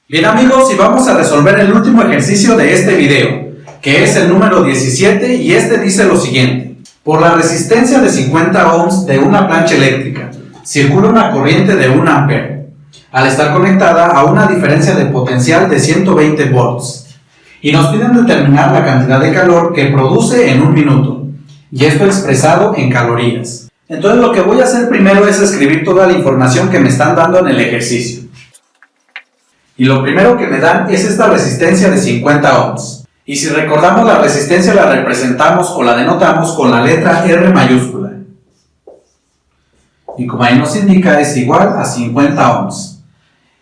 Bien amigos, y vamos a resolver el último ejercicio de este video, que es el número 17, y este dice lo siguiente. Por la resistencia de 50 ohms de una plancha eléctrica, circula una corriente de 1 ampere. Al estar conectada a una diferencia de potencial de 120 volts. Y nos piden determinar la cantidad de calor que produce en 1 minuto. Y esto expresado en calorías. Entonces lo que voy a hacer primero es escribir toda la información que me están dando en el ejercicio. Y lo primero que me dan es esta resistencia de 50 ohms. Y si recordamos, la resistencia la representamos o la denotamos con la letra R mayúscula. Y como ahí nos indica, es igual a 50 ohms.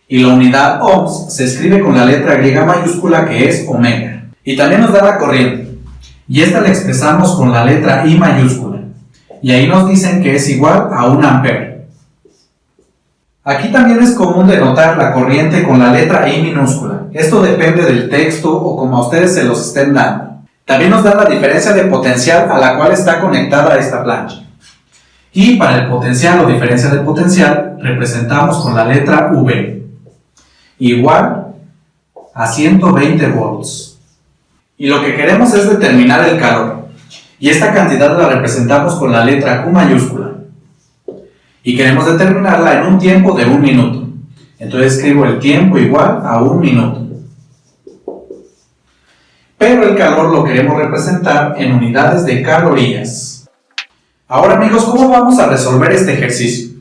Y la unidad ohms se escribe con la letra griega mayúscula que es omega. Y también nos da la corriente. Y esta la expresamos con la letra I mayúscula. Y ahí nos dicen que es igual a 1 ampere. Aquí también es común denotar la corriente con la letra I minúscula. Esto depende del texto o como a ustedes se los estén dando. También nos da la diferencia de potencial a la cual está conectada esta plancha. Y para el potencial o diferencia de potencial representamos con la letra V. Igual a 120 volts. Y lo que queremos es determinar el calor. Y esta cantidad la representamos con la letra Q mayúscula. Y queremos determinarla en un tiempo de 1 minuto. Entonces escribo el tiempo igual a 1 minuto. Pero el calor lo queremos representar en unidades de calorías. Ahora amigos, ¿cómo vamos a resolver este ejercicio?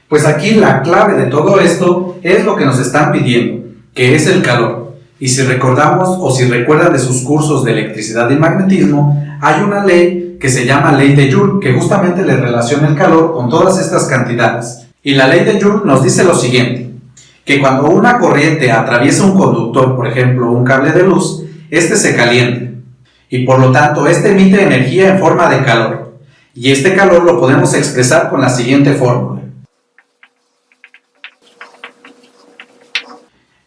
Pues aquí la clave de todo esto es lo que nos están pidiendo, que es el calor. Y si recordamos o si recuerdan de sus cursos de electricidad y magnetismo, hay una ley que se llama ley de Joule, que justamente le relaciona el calor con todas estas cantidades. Y la ley de Joule nos dice lo siguiente, que cuando una corriente atraviesa un conductor, por ejemplo un cable de luz, este se calienta. Y por lo tanto, este emite energía en forma de calor. Y este calor lo podemos expresar con la siguiente fórmula.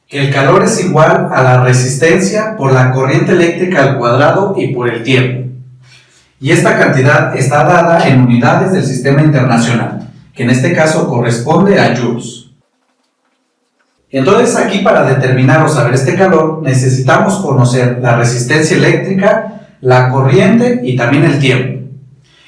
El calor es igual a la resistencia por la corriente eléctrica al cuadrado y por el tiempo. Y esta cantidad está dada en unidades del sistema internacional, que en este caso corresponde a joules. Entonces aquí, para determinar o saber este calor, necesitamos conocer la resistencia eléctrica, la corriente y también el tiempo,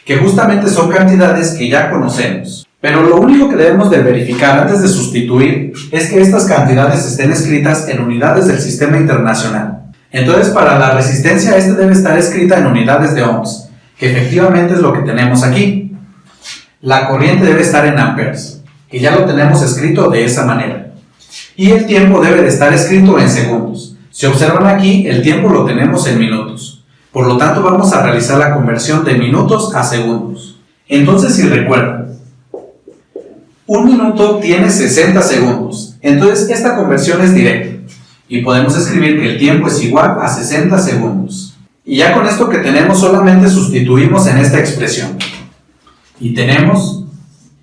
que justamente son cantidades que ya conocemos. Pero lo único que debemos de verificar antes de sustituir es que estas cantidades estén escritas en unidades del sistema internacional. Entonces, para la resistencia debe estar escrita en unidades de ohms, que efectivamente es lo que tenemos aquí. La corriente debe estar en amperes, que ya lo tenemos escrito de esa manera. Y el tiempo debe de estar escrito en segundos. Si observan aquí, el tiempo lo tenemos en minutos. Por lo tanto, vamos a realizar la conversión de minutos a segundos. Entonces, si recuerdan, un minuto tiene 60 segundos. Entonces, esta conversión es directa. Y podemos escribir que el tiempo es igual a 60 segundos. Y ya con esto que tenemos, solamente sustituimos en esta expresión. Y tenemos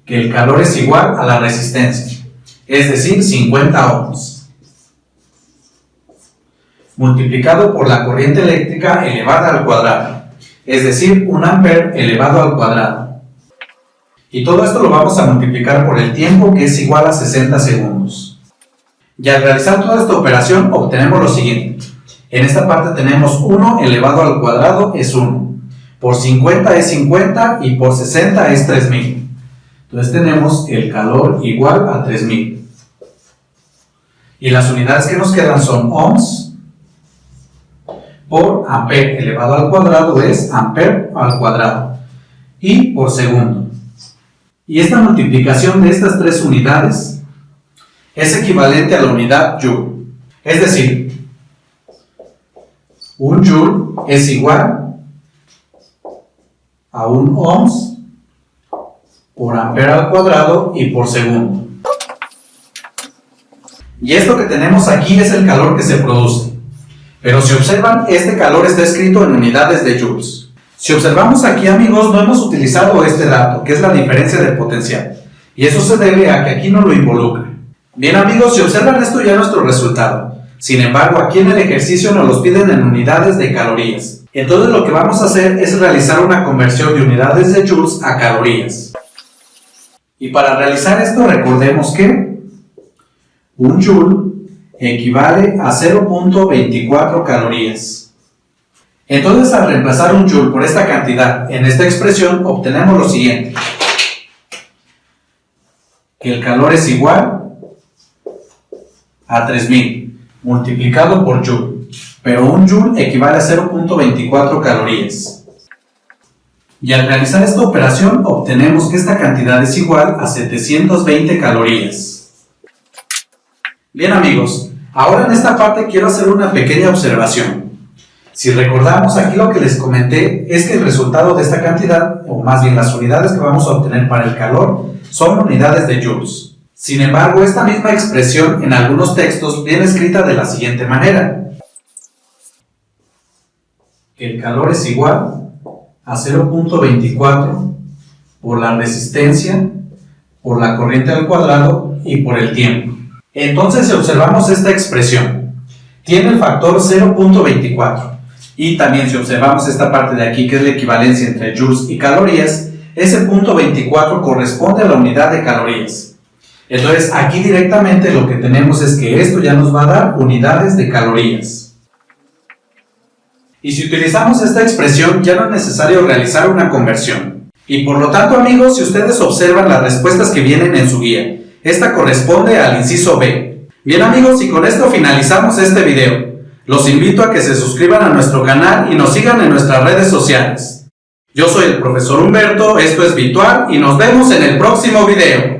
que el calor es igual a la resistencia, es decir, 50 ohms, multiplicado por la corriente eléctrica elevada al cuadrado, es decir, 1 ampere elevado al cuadrado. Y todo esto lo vamos a multiplicar por el tiempo, que es igual a 60 segundos. Y al realizar toda esta operación obtenemos lo siguiente. En esta parte tenemos 1 elevado al cuadrado es 1. Por 50 es 50 y por 60 es 3000. Entonces tenemos el calor igual a 3000. Y las unidades que nos quedan son ohms por ampere elevado al cuadrado es ampere al cuadrado. Y por segundo. Y esta multiplicación de estas tres unidades es equivalente a la unidad joule. Es decir, un joule es igual a 1 ohms por ampere al cuadrado y por segundo. Y esto que tenemos aquí es el calor que se produce. Pero si observan, este calor está escrito en unidades de joules. Si observamos aquí, amigos, no hemos utilizado este dato, que es la diferencia de potencial. Y eso se debe a que aquí no lo involucra. Bien, amigos, si observan esto ya es nuestro resultado. Sin embargo, aquí en el ejercicio nos los piden en unidades de calorías. Entonces lo que vamos a hacer es realizar una conversión de unidades de joules a calorías. Y para realizar esto, recordemos que un joule equivale a 0.24 calorías. Entonces, al reemplazar un joule por esta cantidad en esta expresión, obtenemos lo siguiente. Que el calor es igual a 3000 multiplicado por joule. Pero un joule equivale a 0.24 calorías. Y al realizar esta operación, obtenemos que esta cantidad es igual a 720 calorías. Bien, amigos, ahora en esta parte quiero hacer una pequeña observación. Si recordamos, aquí lo que les comenté es que el resultado de esta cantidad, o más bien las unidades que vamos a obtener para el calor, son unidades de joules. Sin embargo, esta misma expresión en algunos textos viene escrita de la siguiente manera. El calor es igual a 0.24 por la resistencia, por la corriente al cuadrado y por el tiempo. Entonces, si observamos esta expresión, tiene el factor 0.24. Y también si observamos esta parte de aquí, que es la equivalencia entre joules y calorías, ese punto 24 corresponde a la unidad de calorías. Entonces aquí directamente lo que tenemos es que esto ya nos va a dar unidades de calorías. Y si utilizamos esta expresión ya no es necesario realizar una conversión. Y por lo tanto, amigos, si ustedes observan las respuestas que vienen en su guía, esta corresponde al inciso B. Bien, amigos, y con esto finalizamos este video. Los invito a que se suscriban a nuestro canal y nos sigan en nuestras redes sociales. Yo soy el profesor Humberto, esto es Virtual y nos vemos en el próximo video.